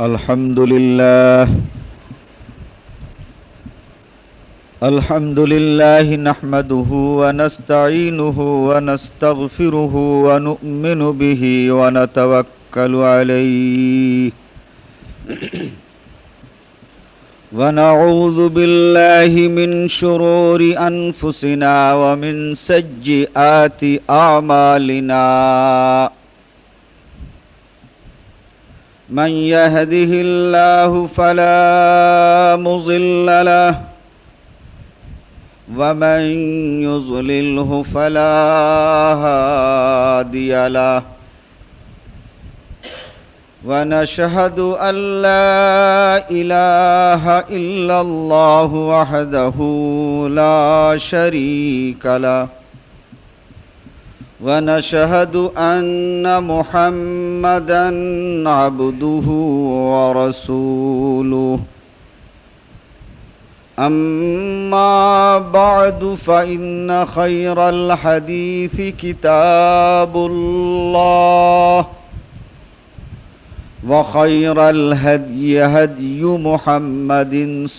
الحمد لله نحمده ونستعينه ونستغفره ونؤمن به ونتوكل عليه ونعوذ بالله من شرور أنفسنا ومن سيئات أعمالنا من يهده الله فلا مضل له ومن يضلله فلا هادي له ونشهد أن لا إله إلا الله وحده لا شريك له ونشهد أن محمدًا عبده ورسوله أما بعد فإن خير الحديث كتاب الله وخير الهدي هدي محمد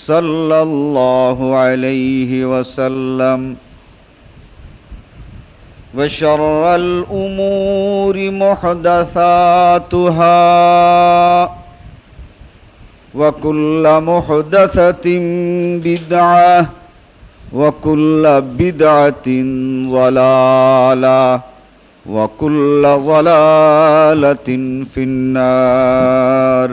صلى الله عليه وسلم وشر الأمور محدثاتها وكل محدثة بدعة وكل بدعة ضلالة وكل ضلالة في النار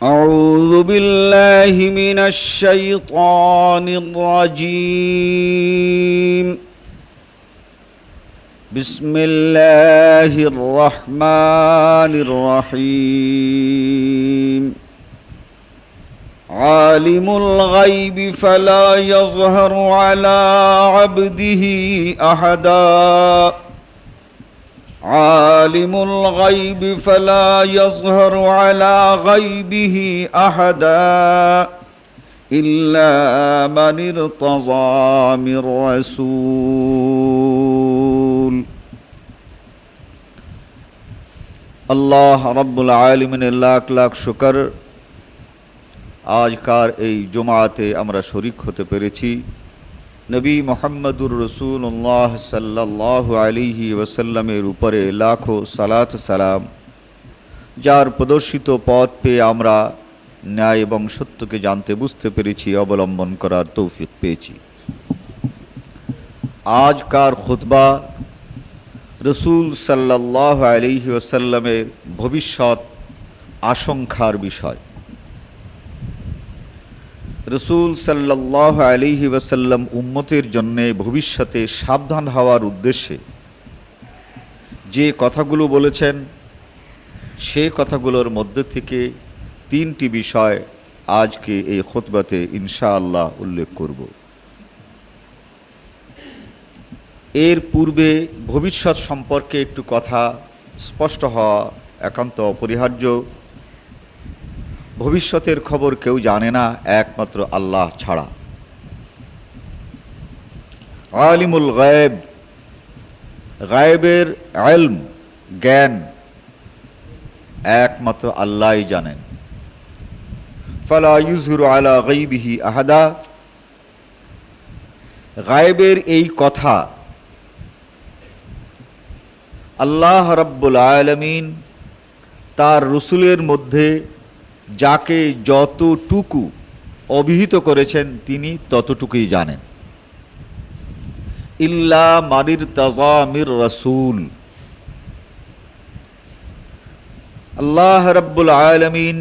أعوذ بالله من الشيطان الرجيم بسم الله الرحمن الرحيم عالم الغيب فلا يظهر على عبده أحدا عالم الغيب فلا يظهر على غيبه أحدا إلا من ارتضى من رسول আল্লাহ রাব্বুল আলামিনের লাখ লাখ শুকর আজকার এই জুমাতে আমরা শরীক হতে পেরেছি। নবী মুহাম্মদুর রাসূলুল্লাহ সাল্লাল্লাহু আলাইহি ওয়াসাল্লামের উপরে লাখো সালাত সালাম, যার প্রদর্শিত পথ পেয়ে আমরা ন্যায় এবং সত্যকে জানতে বুঝতে পেরেছি, অবলম্বন করার তৌফিক পেয়েছি। আজকার খুতবা রসুল সাল্লাল্লাহু আলাইহি ওয়াসাল্লামের ভবিষ্যৎ আশঙ্কার বিষয়। রসুল সাল্লাল্লাহু আলাইহি ওয়াসাল্লাম উম্মতের জন্যে ভবিষ্যতে সাবধান হওয়ার উদ্দেশ্যে যে কথাগুলো বলেছেন, সে কথাগুলোর মধ্যে থেকে তিনটি বিষয় আজকে এই খুতবাতে ইনশাআল্লাহ উল্লেখ করব। এর পূর্বে ভবিষ্যৎ সম্পর্কে একটু কথা স্পষ্ট হওয়া একান্ত অপরিহার্য। ভবিষ্যতের খবর কেউ জানে না একমাত্র আল্লাহ ছাড়া। আলিমুল গায়েব, গায়েবের ইলম, জ্ঞান একমাত্র আল্লাহই জানেন। ফালা ইউযহিরু আলা গায়বিহি আহাদা, গায়েবের এই কথা আল্লাহ রাব্বুল আলামিন তার রসুলের মধ্যে যাকে যতটুকু অভিহিত করেছেন তিনি ততটুকুই জানেন। ইল্লা মানির তাজামির রসুল, আল্লাহ রাব্বুল আলামিন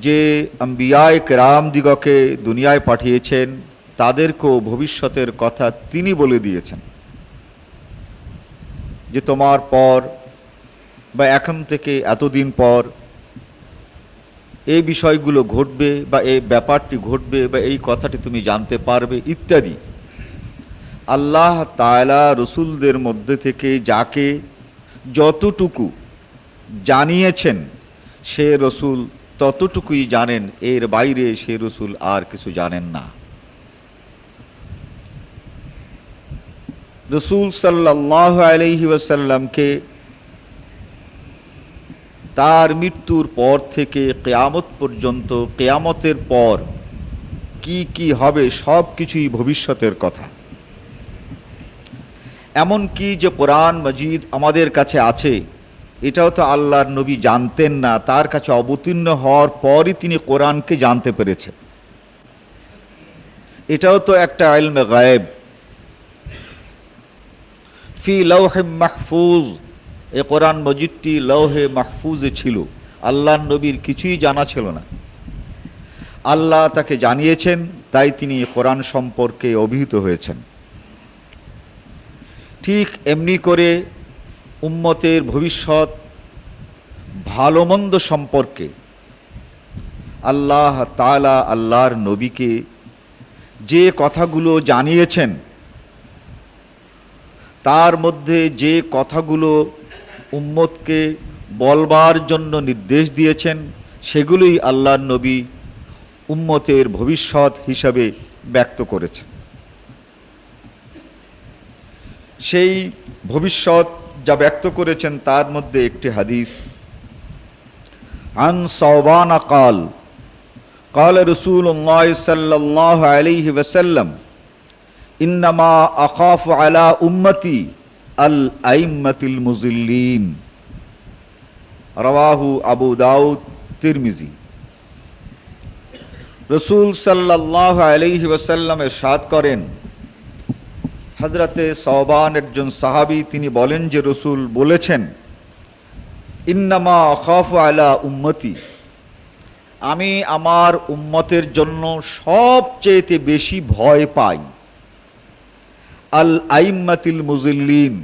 যে আম্বিয়ায়ে কেরাম দিগকে দুনিয়ায় পাঠিয়েছেন তাদেরকেও ভবিষ্যতের কথা তিনি বলে দিয়েছেন যে তোমার পর বা এখন থেকে এতদিন পর এই বিষয়গুলো ঘটবে বা এই ব্যাপারটি ঘটবে বা এই কথাটি তুমি জানতে পারবে ইত্যাদি। আল্লাহ তাআলা রসুলদের মধ্যে থেকে যাকে যতটুকু জানিয়েছেন সে রসুল ততটুকুই জানেন, এর বাইরে সে রসুল আর কিছু জানেন না। রসুল সাল্লাল্লাহু আলাইহি ওয়াসাল্লামকে তার মৃত্যুর পর থেকে কিয়ামত পর্যন্ত, কিয়ামতের পর কি কি হবে সব কিছুই ভবিষ্যতের কথা। এমন কি যে কোরআন মজিদ আমাদের কাছে আছে, এটাও তো আল্লাহর নবী জানতেন না, তার কাছে অবতীর্ণ হওয়ার পরই তিনি কোরআনকে জানতে পেরেছেন। এটাও তো একটা ইলমে গায়েব। ফি লৌহে মাহফুজ, এ কোরআন মজিদটি লৌহে মাহফুজে ছিল, আল্লাহর নবীর কিছুই জানা ছিল না। আল্লাহ তাকে জানিয়েছেন, তাই তিনি কোরআন সম্পর্কে অভিহিত হয়েছেন। ঠিক এমনি করে উম্মতের ভবিষ্যৎ ভালো মন্দ সম্পর্কে আল্লাহ তাআলা আল্লাহর নবীকে যে কথাগুলো জানিয়েছেন, তার মধ্যে যে কথাগুলো উম্মতকে বলবার জন্য নির্দেশ দিয়েছেন, সেগুলোই আল্লাহর নবী উম্মতের ভবিষ্যৎ হিসাবে ব্যক্ত করেছেন। সেই ভবিষ্যৎ যা ব্যক্ত করেছেন তার মধ্যে একটি হাদিস, আন সাওবান কাল قال رسول الله صلى الله عليه وسلم إنما أخاف على أمتي الأئمة المضلين رواه أبو داود তিরমিজি। রসুল সাল্লাল্লাহু আলাইহি ওয়াসাল্লাম ইরশাদ করেন, হযরতে সাওবান একজন সাহাবী, তিনি বলেন যে রসুল বলেছেন, ইন্নামা আখাফু আলা উম্মতি, আমি আমার উম্মতের জন্য সবচেয়ে বেশি ভয় পাই আল আইম্মাতিল মুজিল্লিন,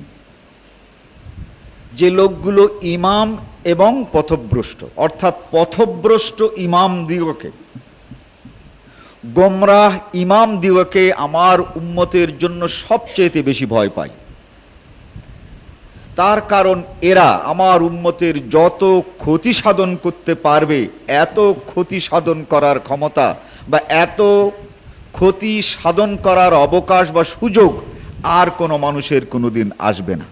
যে লোকগুলো ইমাম এবং পথভ্রষ্ট, অর্থাৎ পথভ্রষ্ট ইমাম দিগকে, গোমরাহ ইমাম দিগকে আমার উম্মতের জন্য সবচেয়ে বেশি ভয় পাই। তার কারণ এরা আমার উম্মতের যত ক্ষতি সাধন করতে পারবে, এত ক্ষতি সাধন করার ক্ষমতা বা এত ক্ষতি সাধন করার অবকাশ বা সুযোগ আর কোনো মানুষের কোনোদিন আসবে না।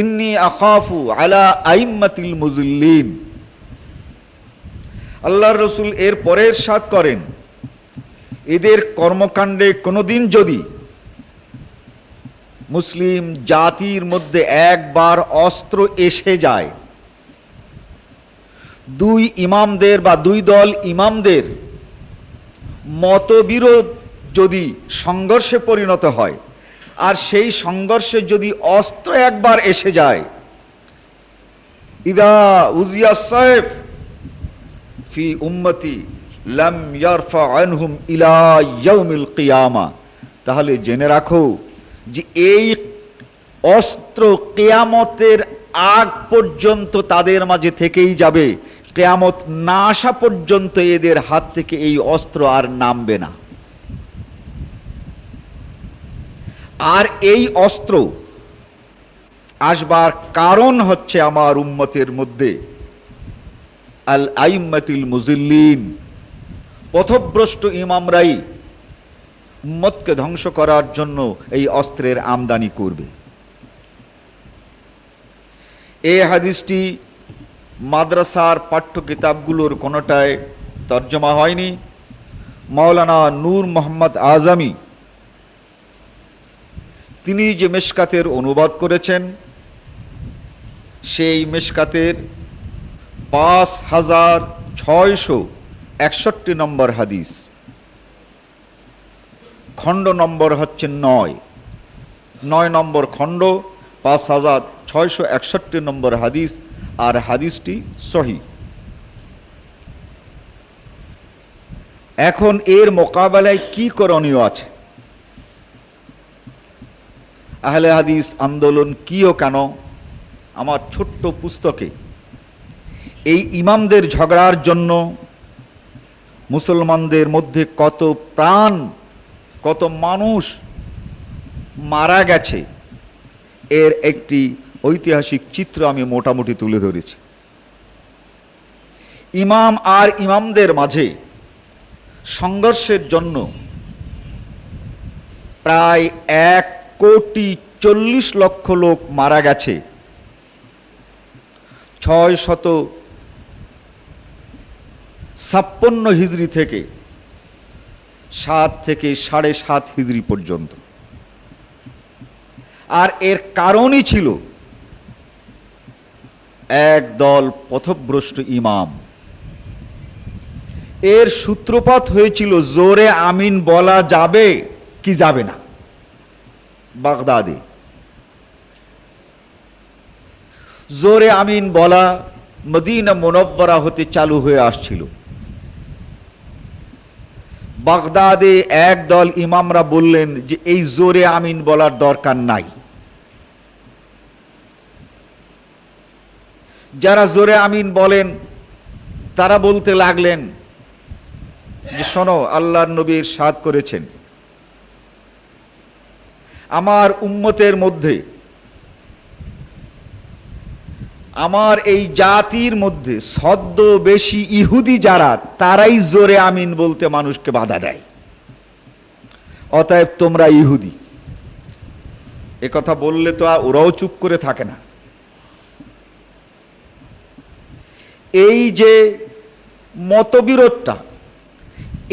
ইন্নী আখাফু আলা আইম্মাতিল মুজিল্লিন। আল্লাহর রসুল এর পরে ইরশাদ করেন, এদের কর্মকাণ্ডে কোনোদিন যদি মুসলিম জাতির মধ্যে একবার অস্ত্র এসে যায়, দুই ইমামদের বা দুই দল ইমামদের মতবিরোধ যদি সংঘর্ষে পরিণত হয়, আর সেই সংঘর্ষে যদি অস্ত্র একবার এসে যায়, ইদা উজিয়া সাইফ ফি উম্মতি লাম ইয়ারফা আনহুম ইলা ইয়াউমিল কিয়ামা, তাহলে জেনে রাখো যে এই অস্ত্র কিয়ামতের আগ পর্যন্ত তাদের মাঝে থেকেই যাবে, কিয়ামত না আসা পর্যন্ত এদের হাত থেকে এই অস্ত্র আর নামবে না। আর এই অস্ত্র আসবার কারণ হচ্ছে আমার উম্মতের মধ্যে আল আইম্মাতিল মুজিল্লিন, পথভ্রষ্ট ইমামরাই উম্মতকে ধ্বংস করার জন্য এই অস্ত্রের আমদানি করবে। এই হাদিসটি মাদ্রাসার পাঠ্য কিতাবগুলোর কোনোটায় তর্জমা হয়নি। মাওলানা নূর মোহাম্মদ আজমি তিনি যে মেশকাতের অনুবাদ করেছেন, সেই মেশকাতের 5661 নম্বর হাদিস, খণ্ড নম্বর হচ্ছে 9 নম্বর খণ্ড, 5661 নম্বর হাদিস, আর হাদিসটি সহিহ। এখন এর মোকাবেলায় কি করণীয় আছে? আহলে হাদিস আন্দোলন কি ও কেন, আমার ছোট্ট পুস্তকে এই ইমামদের ঝগড়ার জন্য মুসলমানদের মধ্যে কত প্রাণ, কত মানুষ মারা গেছে, এর একটি ঐতিহাসিক চিত্র আমি মোটামুটি তুলে ধরেছি। ইমাম আর ইমামদের মাঝে সংঘর্ষের জন্য প্রায় 1,40,00,000 লোক মারা গেছে। 656 হিজরি থেকে 7 থেকে 7.5 হিজরি পর্যন্ত। আর এর কারণই ছিল একদল পথভ্রষ্ট ইমাম। এর সূত্রপাত হয়েছিল জোরে আমিন বলা যাবে কি যাবে না বাগদাদে। জোরে আমিন বলা মদিনা মুনব্বরা হতে চালু হয়ে আসছিল। বাগদাদে একদল ইমামরা বললেন যে এই জোরে আমিন বলার দরকার নাই। যারা জোরে আমিন বলেন তারা বলতে লাগলেন যে শোনো, আল্লাহর নবী ইরশাদ করেছেন আমার উম্মতের মধ্যে, আমার এই জাতির মধ্যে সদ্য বেশি ইহুদি যারা, তারাই জোরে আমিন বলতে মানুষকে বাধা দেয়, অতএব তোমরা ইহুদি। এ কথা বললে তো ওরাও চুপ করে থাকে না। এই যে মতবিরোধটা,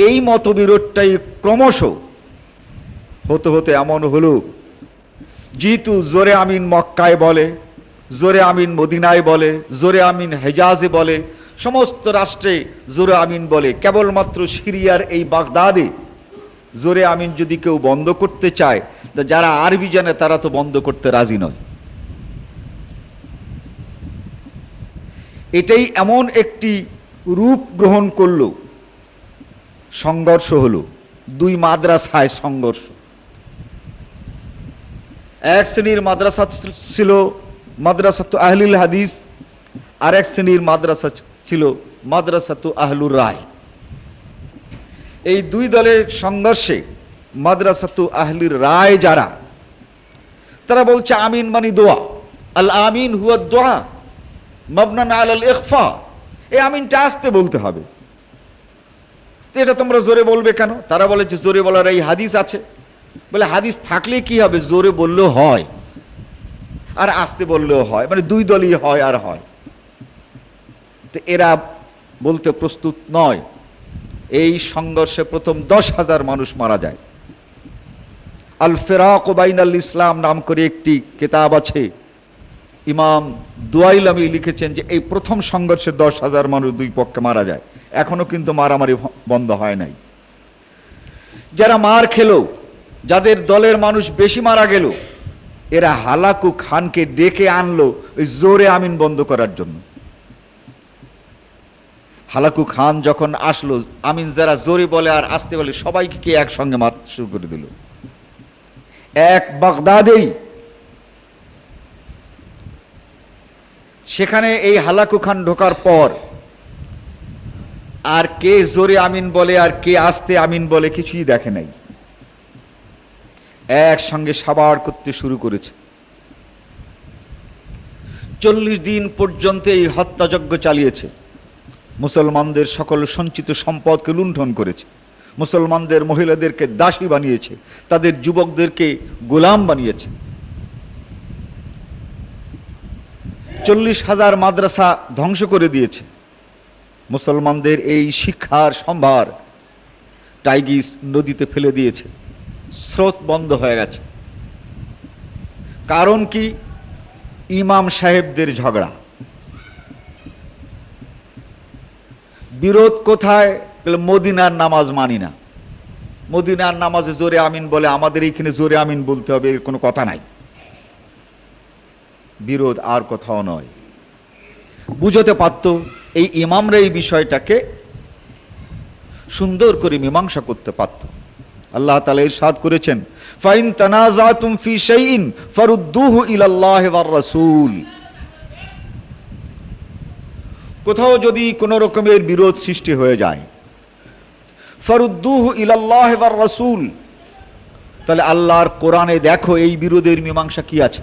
এই মতবিরোধটাই ক্রমশ হতে হতে এমন হলো, যেহেতু জোরে আমিন মক্কায় বলে, জোরে আমিন মদিনায় বলে, জোরে আমিন হেজাজে বলে, সমস্ত রাষ্ট্রে জোরে আমিন বলে, কেবলমাত্র সিরিয়ার এই বাগদাদে জোরে আমিন যদি কেউ বন্ধ করতে চায়, তা যারা আরবি জানে তারা তো বন্ধ করতে রাজি নয়। এটাই এমন একটি রূপ গ্রহণ করল, সংঘর্ষ হলো, দুই মাদ্রাসায় সংঘর্ষ। এক শ্রেণীর মাদ্রাসা ছিল মাদ্রাসাতু আহলুল হাদিস, আর এক শ্রেণীর মাদ্রাসা ছিল মাদ্রাসাতু আহলুর রায়। এই দুই দলের সংঘর্ষে মাদ্রাসাতু আহলুর রায় যারা, তারা বলছে আমিন মানে দোয়া, আল আমিন হুয়া দোয়া মাবনান আলাল ইখফা, এই আমিনটা আস্তে বলতে হবে। তো এটা তোমরা জোরে বলবে কেন? তারা বলে যে জোরে বলার এই হাদিস আছে। বলে হাদিস থাকলে কি হবে, জোরে বললেও হয় আর আস্তে বললেও হয়, মানে দুই দলই হয় আর হয়। তো এরা বলতে প্রস্তুত নয়। এই সংঘর্ষে প্রথম 10,000 মানুষ মারা যায়। আল ফিরাক বাইনাল ইসলাম নাম করে একটি কিতাব আছে, ইমাম দুয়াইলামি লিখেছেন যে এই প্রথম সংঘর্ষে 10,000 মানুষ দুই পক্ষে মারা যায়। এখনো কিন্তু মারামারি বন্ধ হয় নাই। যারা মার খেলো, যাদের দলের মানুষ বেশি মারা গেল, এরা হালাকু খানকে ডেকে আনলো ওই জোরে আমিন বন্ধ করার জন্য। হালাকু খান যখন আসলো, আমিন যারা জোরে বলে আর আসতে বলে সবাইকে একসঙ্গে মারতে শুরু করে দিল। এক বাগদাদেই সেখানে এই হালাকু খান ঢোকার পর আর কে জোরে আমিন বলে আর কে আস্তে আমিন বলে কিছুই দেখে নাই, একসঙ্গে সাবার করতে শুরু করেছে। 40 দিন পর্যন্ত এই হত্যাযজ্ঞ চালিয়েছে। মুসলমানদের সকল সঞ্চিত সম্পদকে লুণ্ঠন করেছে, মুসলমানদের মহিলাদেরকে দাসী বানিয়েছে, তাদের যুবকদেরকে গোলাম বানিয়েছে। 40,000 মাদ্রাসা ধ্বংস করে দিয়েছে। মুসলমানদের এই শিক্ষার সম্ভার টাইগ্রিস নদীতে ফেলে দিয়েছে, স্রোত বন্ধ হয়ে গেছে। কারণ কি? ইমাম সাহেবদের ঝগড়া। বিরোধ কোথায়? মদিনার নামাজ মানি না, মদিনার নামাজে জোরে আমিন বলে, আমাদের এইখানে জোরে আমিন বলতে হবে, এর কোনো কথা নাই। বিরোধ আর কোথাও নয়। বুঝতে পারত এই ইমামরা এই বিষয়টাকে সুন্দর করে মীমাংসা করতে পারত। আল্লাহ তাআলা ইরশাদ করেছেন, ফাইন তানাজাতুম ফি শাইইন ফারুদ্দুহু ইলাল্লাহি ওয়ার রাসূল। কোথাও যদি কোনো রকমের বিরোধ সৃষ্টি হয়ে যায়, ফারুদ্দুহু ইলাল্লাহি ওয়ার রাসূল, তাহলে আল্লাহর কোরআনে দেখো এই বিরোধের মীমাংসা কি আছে।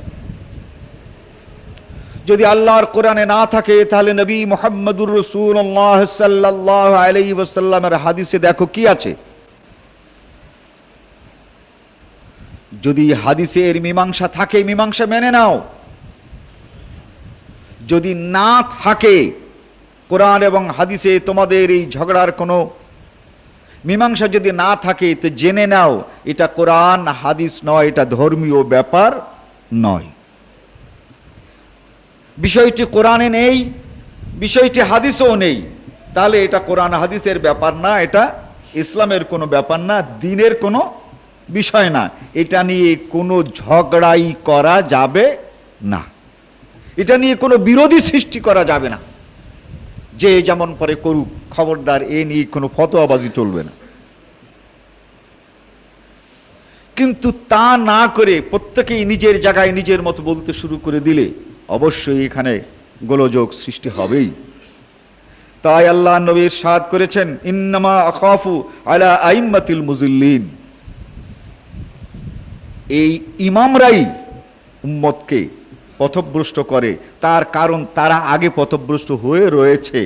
যদি আল্লাহর কোরআনে না থাকে, তাহলে নবী মুহাম্মদুর রাসূলুল্লাহ সাল্লাল্লাহু আলাইহি ওয়াসাল্লামের হাদিসে দেখো কি আছে। যদি হাদিসে এর মীমাংসা থাকে, মীমাংসা মেনে নাও। যদি না থাকে কোরআন এবং হাদিসে তোমাদের এই ঝগড়ার কোনো মীমাংসা যদি না থাকে, তো জেনে নাও এটা কোরআন হাদিস নয়, এটা ধর্মীয় ব্যাপার নয়। বিষয়টি কোরআনে নেই, বিষয়টি হাদিসেও নেই, তাহলে এটা কোরআন হাদিসের ব্যাপার না, এটা ইসলামের কোনো ব্যাপার না, দ্বীনের কোনো বিষয় না। এটা নিয়ে কোনো ঝগড়াই করা যাবে না, এটা নিয়ে কোনো বিরোধী সৃষ্টি করা যাবে না। যে যেমন পরে করুক, খবরদার এ নিয়ে কোনো ফতোয়াবাজি চলবে না। কিন্তু তা না করে প্রত্যেকেই নিজের জায়গায় নিজের মতো বলতে শুরু করে দিলে অবশ্যই এখানে গোলযোগ সৃষ্টি হবেই। তাই আল্লাহ নবী ইরশাদ করেছেন, ইন্নামা আখাফু আলা আইম্মাতিল মুজিল্লিন, এই ইমামরাই উম্মতকে পথভ্রষ্ট করে, তার কারণ তারা আগে পথভ্রষ্ট হয়ে রয়েছে।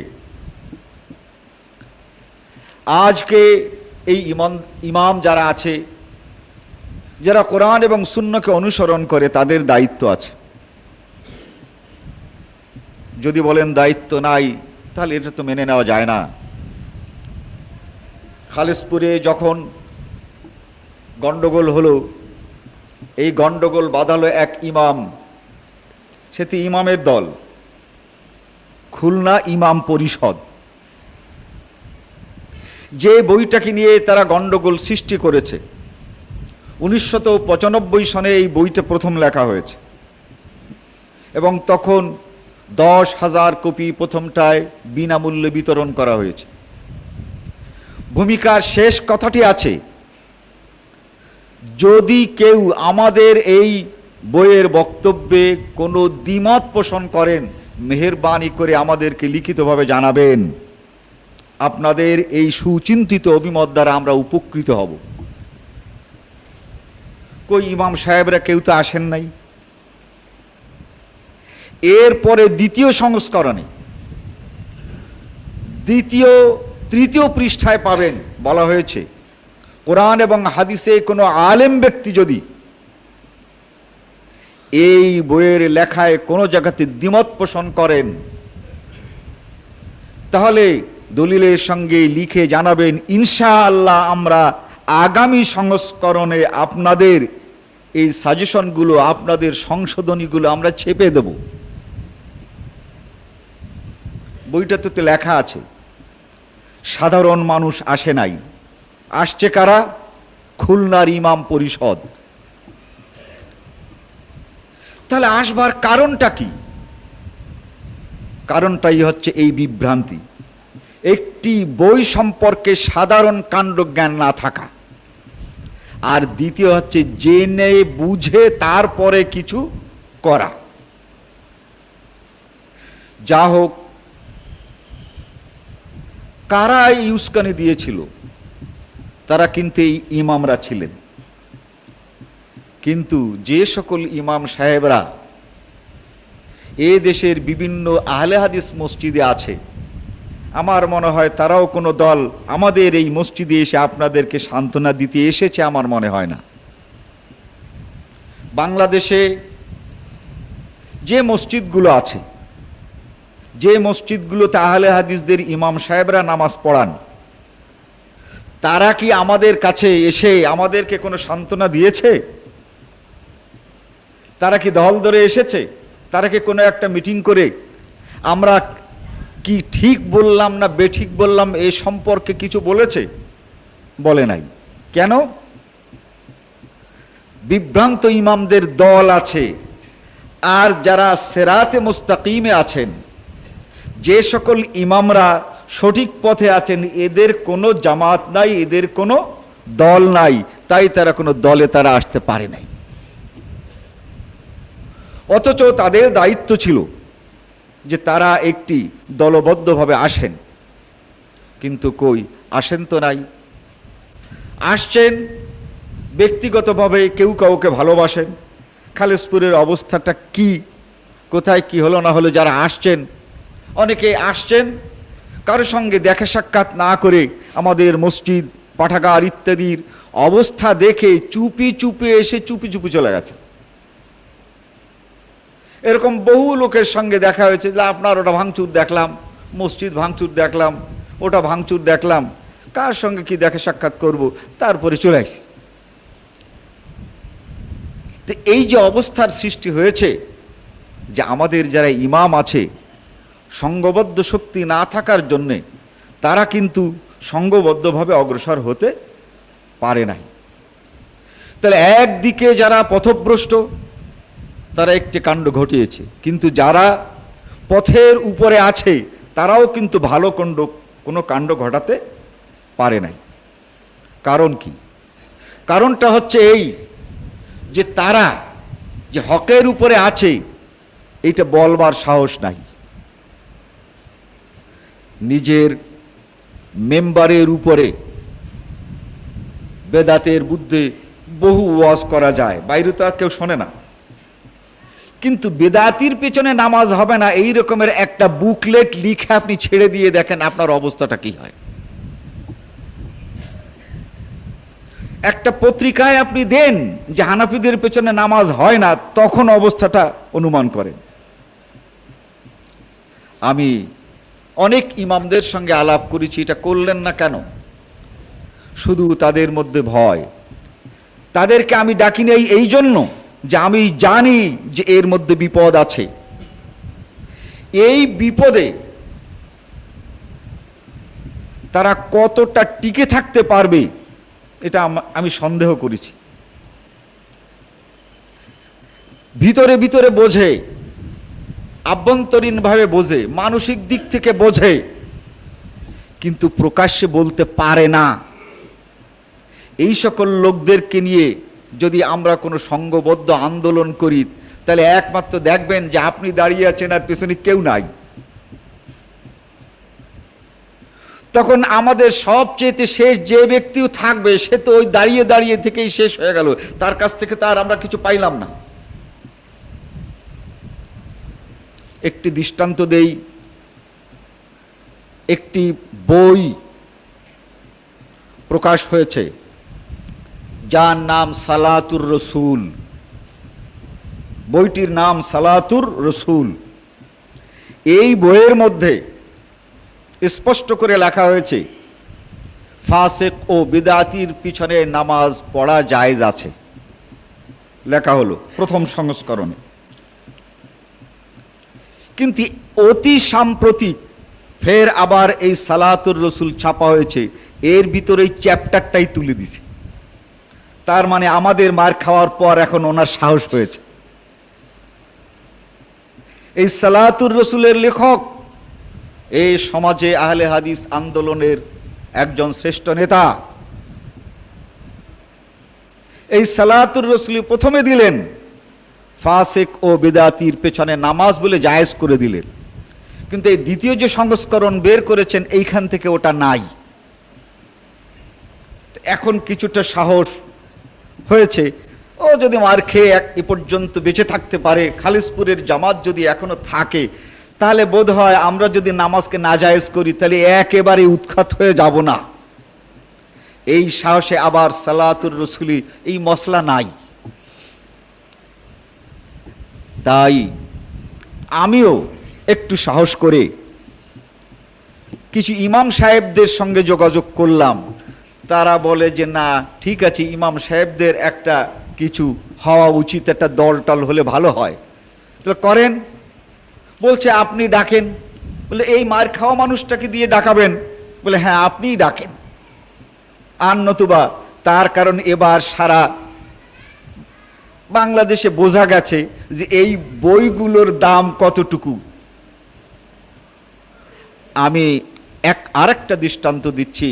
আজকে এই ইমাম যারা আছে, যারা কোরআন এবং সুন্নাহকে অনুসরণ করে, তাদের দায়িত্ব আছে। যদি বলেন দায়িত্ব নাই, তাহলে এটা তো মেনে নেওয়া যায় না। খালিশপুরে যখন গন্ডগোল হলো, এই গন্ডগোল বাঁধালো এক ইমাম, সেটি ইমামের দল, খুলনা ইমাম পরিষদ। যে বইটাকে নিয়ে তারা গন্ডগোল সৃষ্টি করেছে, 1995 সনে এই বইটা প্রথম লেখা হয়েছে এবং তখন 10,000 কপি প্রথমটায় বিনামূল্যে বিতরণ করা হয়েছে। ভূমিকার শেষ কথাটি আছে, যদি কেউ আমাদের এই বইয়ের বক্তব্যে কোনো দ্বিমত পোষণ করেন, মেহেরবানি করে আমাদেরকে লিখিতভাবে জানাবেন। আপনাদের এই সুচিন্তিত অভিমত দ্বারা আমরা উপকৃত হব। কই ইমাম সাহেবরা কেউ তো আসেন নাই। এরপরে দ্বিতীয় সংস্করণে তৃতীয় পৃষ্ঠায় পাবেন, বলা হয়েছে কোরআন এবং হাদিসে কোনো আলেম ব্যক্তি যদি এই বইয়ের লেখায় কোনো জায়গাতে দ্বিমত পোষণ করেন, তাহলে দলিলের সঙ্গে লিখে জানাবেন, ইনশাআল্লাহ আমরা আগামী সংস্করণে আপনাদের এই সাজেশনগুলো, আপনাদের সংশোধনীগুলো আমরা ছেপে দেব। বইটাতে তো লেখা আছে। সাধারণ মানুষ আসে নাই, আসছে কারা? খুলনার ইমাম পরিষদ। তাহলে আসবার কারণটা কি? কারণটাই হচ্ছে এই বিভ্রান্তি, একটি বই সম্পর্কে সাধারণ কাণ্ডজ্ঞান না থাকা, আর দ্বিতীয় হচ্ছে জেনে বুঝে তারপরে কিছু করা। যা হোক, কারা এই উস্কানি দিয়েছিল? তারা কিন্তু এই ইমামরা ছিলেন। কিন্তু যে সকল ইমাম সাহেবরা এ দেশের বিভিন্ন আহলে হাদিস মসজিদে আছে, আমার মনে হয় তারাও কোনো দল আমাদের এই মসজিদে এসে আপনাদেরকে সান্ত্বনা দিতে এসেছে, আমার মনে হয় না। বাংলাদেশে যে মসজিদগুলো আছে, যে মসজিদগুলোতে আহলে হাদিসদের ইমাম সাহেবরা নামাজ পড়ান, তারা কি আমাদের কাছে এসে আমাদেরকে কোনো সান্ত্বনা দিয়েছে? তারা কি দল ধরে এসেছে? তারা কি কোনো একটা মিটিং করে আমরা কি ঠিক বললাম না বেঠিক বললাম এ সম্পর্কে কিছু বলেছে? বলে নাই। কেন? বিভ্রান্ত ইমামদের দল আছে, আর যারা সিরাতে মুস্তাকিমে আছেন, যে সকল ইমামরা সঠিক পথে আছেন, এদের কোনো জামাত নাই, এদের কোনো দল নাই, তাই তারা কোনো দলে তারা আসতে পারে নাই। অথচ তাদের দায়িত্ব ছিল যে তারা একটি দলবদ্ধভাবে আসেন, কিন্তু কই আসেন তো নাই। আসছেন ব্যক্তিগতভাবে, কেউ কাউকে ভালোবাসেন। খালিশপুরের অবস্থাটা কি, কোথায় কি হলো না হলো, যারা আসছেন অনেকে আসছেন কারোর সঙ্গে দেখা সাক্ষাৎ না করে আমাদের মসজিদ, পাঠাগার ইত্যাদির অবস্থা দেখে চুপি চুপি এসে চুপি চুপি চলে গেছে। এরকম বহু লোকের সঙ্গে দেখা হয়েছে যে আপনার ওটা ভাঙচুর দেখলাম, মসজিদ ভাঙচুর দেখলাম, ওটা ভাঙচুর দেখলাম, কার সঙ্গে কি দেখা সাক্ষাৎ করব, তারপরে চলে আসি। তো এই যে অবস্থার সৃষ্টি হয়েছে, যে আমাদের যারা ইমাম আছে সংঘবদ্ধ শক্তি না থাকার জন্যে তারা কিন্তু সংঘবদ্ধভাবে অগ্রসর হতে পারে নাই। তাহলে একদিকে যারা পথভ্রষ্ট তারা একটি কাণ্ড ঘটিয়েছে, কিন্তু যারা পথের উপরে আছে তারাও কিন্তু ভালো কোনো কাণ্ড ঘটাতে পারে নাই। কারণ কি? কারণটা হচ্ছে এই যে তারা যে হকের উপরে আছে এইটা বলবার সাহস নাই। নিজের মেম্বারের উপরে বেদাতের বুদ্ধে বহু ওয়াজ করা যায়, বাইরে তো আর কেউ শোনে না, কিন্তু বেদাতির পেছনে নামাজ হবে না এই রকমের একটা বুকলেট লিখে আপনি ছেড়ে দিয়ে দেখেন আপনার অবস্থাটা কি হয়। একটা পত্রিকায় আপনি দেন যে হানাফিদের পেছনে নামাজ হয় না, তখন অবস্থাটা অনুমান করেন। আমি অনেক ইমামদের সঙ্গে আলাপ করেছি, এটা করলেন না কেন? শুধু তাদের মধ্যে ভয়। তাদেরকে আমি ডাকি নাই এই জন্য যে আমি জানি যে এর মধ্যে বিপদ আছে। এই বিপদে তারা কতটা টিকে থাকতে পারবে এটা আমি সন্দেহ করেছি। ভিতরে ভিতরে বোঝে, আভ্যন্তরীণভাবে বোঝে, মানসিক দিক থেকে বোঝে, কিন্তু প্রকাশ্যে বলতে পারে না। এই সকল লোকদেরকে নিয়ে যদি আমরা কোনো সংঘবদ্ধ আন্দোলন করি তাহলে একমাত্র দেখবেন যে আপনি দাঁড়িয়ে আছেন আর পেছনে কেউ নাই। তখন আমাদের সবচেয়ে শেষ যে ব্যক্তিও থাকবে সে তো ওই দাঁড়িয়ে দাঁড়িয়ে থেকেই শেষ হয়ে গেল, তার কাছ থেকে তার আমরা কিছু পাইলাম না। একটি দৃষ্টান্ত দেই। একটি বই প্রকাশ হয়েছে যার নাম সালাতুর রসুল। বইটির নাম সালাতুর রসুল। এই বইয়ের মধ্যে স্পষ্ট করে লেখা হয়েছে ফাসিক ও বিদআতির পিছনে নামাজ পড়া জায়েজ আছে, লেখা হলো প্রথম সংস্করণে। কিন্তু অতি সাম্প্রতিক ফের আবার এই সালাতুর রসুল ছাপা হয়েছে, এর ভিতরে এই চ্যাপ্টারটাই তুলে দিছে। তার মানে আমাদের মার খাওয়ার পর এখন ওনার সাহস হয়েছে। এই সালাতুর রসুলের লেখক এই সমাজে আহলে হাদিস আন্দোলনের একজন শ্রেষ্ঠ নেতা। এই সালাতুর রসুল প্রথমে দিলেন ফাসিক ও বিদআতির পেছনে নামাজ বলে জায়েজ করে দিলেন, কিন্তু এই দ্বিতীয় যে সংস্করণ বের করেছেন এইখান থেকে ওটা নাই। এখন কিছুটা সাহস হয়েছে। ও যদি মার খেয়ে এ পর্যন্ত বেঁচে থাকতে পারে, খালিশপুরের জামাত যদি এখনো থাকে, তাহলে বোধ হয় আমরা যদি নামাজকে নাজায়েজ করি তাহলে একেবারে উৎখাত হয়ে যাব না। এই সাহসে আবার সালাতুর রসুলি এই মসলা নাই। তাই আমিও একটু সাহস করে কিছু ইমাম সাহেবদের সঙ্গে যোগাযোগ করলাম। তারা বলে যে না ঠিক আছে, ইমাম সাহেবদের একটা কিছু হওয়া উচিত, একটা দল টল হলে ভালো হয়। তো করেন, বলছে আপনি ডাকেন। বলে এই মার খাওয়া মানুষটাকে দিয়ে ডাকাবেন? বলে হ্যাঁ আপনিই ডাকেন, আর নতুবা। তার কারণ এবার সারা বাংলাদেশে বোঝা গেছে যে এই বইগুলোর দাম কতটুকু। আমি আরেকটা দৃষ্টান্ত দিচ্ছি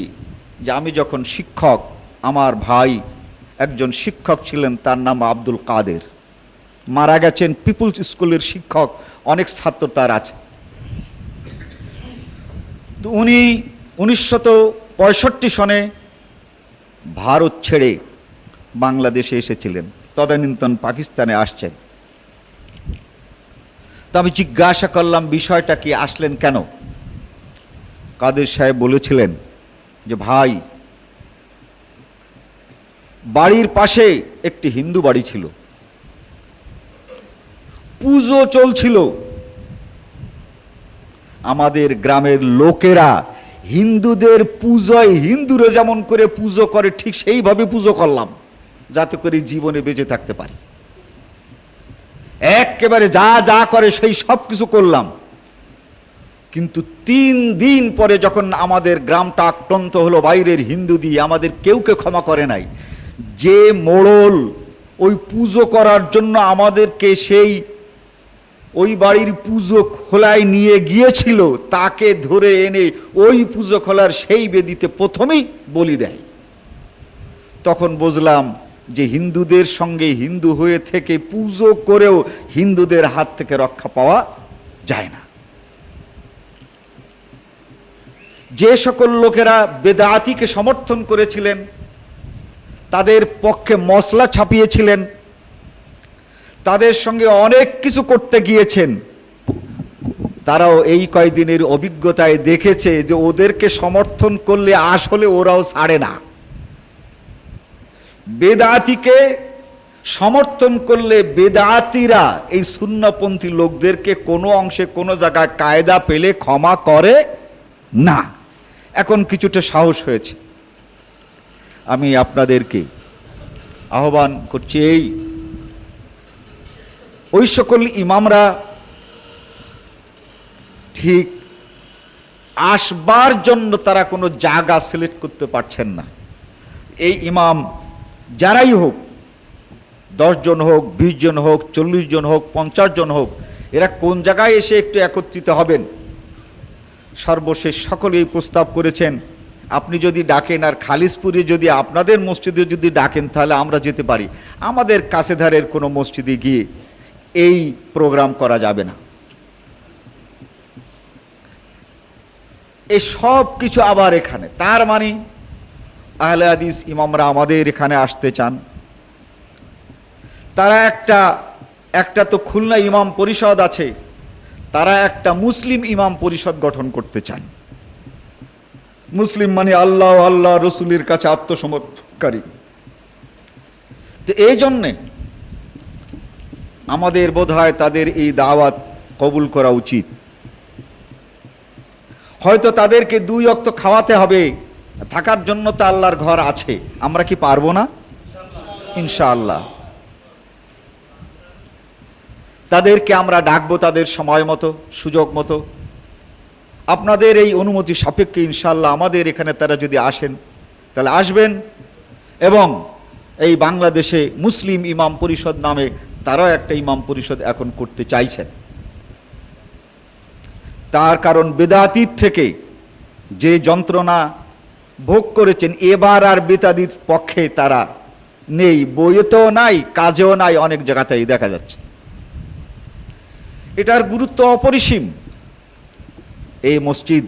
যে আমি যখন শিক্ষক, আমার ভাই একজন শিক্ষক ছিলেন, তার নাম আব্দুল কাদের, মারা গেছেন, পিপুলস স্কুলের শিক্ষক, অনেক ছাত্র তার আছে। তো উনি 1965 সনে ভারত ছেড়ে বাংলাদেশে এসেছিলেন, তদানীন্তন পাকিস্তানে আসছেন। তো আমি জিজ্ঞাসা করলাম বিষয়টা কি, আসলেন কেন? কাদের সাহেব বলেছিলেন যে ভাই, বাড়ির পাশে একটি হিন্দু বাড়ি ছিল, পুজো চলছিল। আমাদের গ্রামের লোকেরা হিন্দুদের পুজোয় হিন্দুরা যেমন করে পুজো করে ঠিক সেইভাবে পুজো করলাম, যাতে করে জীবনে বেঁচে থাকতে পারি। একেবারে যা যা করে সেই সব কিছু করলাম। কিন্তু 3 দিন পরে যখন আমাদের গ্রামটা আক্রান্ত হলো বাইরের হিন্দু দিয়ে, আমাদের কেউকে ক্ষমা করে নাই। যে মোড়ল ওই পুজো করার জন্য আমাদেরকে সেই ওই বাড়ির পুজো খোলায় নিয়ে গিয়েছিল, তাকে ধরে এনে ওই পুজো খোলার সেই বেদিতে প্রথমেই বলি দেয়। তখন বুঝলাম যে হিন্দুদের সঙ্গে হিন্দু হয়ে থেকে পুজো করেও হিন্দুদের হাত থেকে রক্ষা পাওয়া যায় না। যে সকল লোকেরা বেদাতিকে সমর্থন করেছিলেন, তাদের পক্ষে মশলা ছাপিয়েছিলেন, তাদের সঙ্গে অনেক কিছু করতে গিয়েছেন, তারাও এই কয়দিনের অভিজ্ঞতায় দেখেছে যে ওদেরকে সমর্থন করলে আসলে ওরাও ছাড়ে না। বেদাতিকে সমর্থন করলে বেদাতিরা এই সুন্নাপন্থী লোকদেরকে কোনো অংশে কোনো জায়গায় কায়দা পেলে ক্ষমা করে না। এখন কিছুটা সাহস হয়েছে। আমি আপনাদেরকে আহ্বান করছি, ওই সকল ইমামরা ঠিক আসবার জন্য তারা কোনো জায়গা সিলেক্ট করতে পারছেন না। এই ইমাম যারাই হোক, 10 জন হোক, 20 জন হোক, 40 জন হোক, 50 জন হোক, এরা কোন জায়গায় এসে একটু একত্রিত হবেন। সর্বশেষ সকলে এই প্রস্তাব করেছেন, আপনি যদি ডাকেন আর খালিশপুরে যদি আপনাদের মসজিদে যদি ডাকেন তাহলে আমরা যেতে পারি। আমাদের কাছে ধারের কোনো মসজিদে গিয়ে এই প্রোগ্রাম করা যাবে না। এই সব কিছু আবার এখানে, তার মানে আহলে হাদিস ইমামরা আমাদের এখানে আসতে চান। তারা একটা তো খুলনা ইমাম পরিষদ আছে, তারা একটা মুসলিম ইমাম পরিষদ গঠন করতে চান। মুসলিম মানে আল্লাহ আল্লাহ রসুলের কাছে আত্মসমর্পণকারী। তো এই জন্যে আমাদের বোধহয় তাদের এই দাওয়াত কবুল করা উচিত। হয়তো তাদেরকে 2 ওয়াক্ত খাওয়াতে হবে, থাকার জন্য তো আল্লাহর ঘর আছে। আমরা কি পারবো না? ইনশাআল্লাহ তাদেরকে আমরা ডাকবো তাদের সময় মতো, সুযোগ মতো। আপনাদের এই অনুমতি সাপেক্ষে ইনশাআল্লাহ আমাদের এখানে তারা যদি আসেন তাহলে আসবেন। এবং এই বাংলাদেশে মুসলিম ইমাম পরিষদ নামে তারাও একটা ইমাম পরিষদ এখন করতে চাইছেন। তার কারণ বেদাতীত থেকে যে যন্ত্রণা ভোগ করেছেন, এবার আর বেদাতীত পক্ষে তারা নেই, বইয়েতেও নাই, কাজেও নাই, অনেক জায়গাতেই দেখা যাচ্ছে। এটার গুরুত্ব অপরিসীম। এই মসজিদ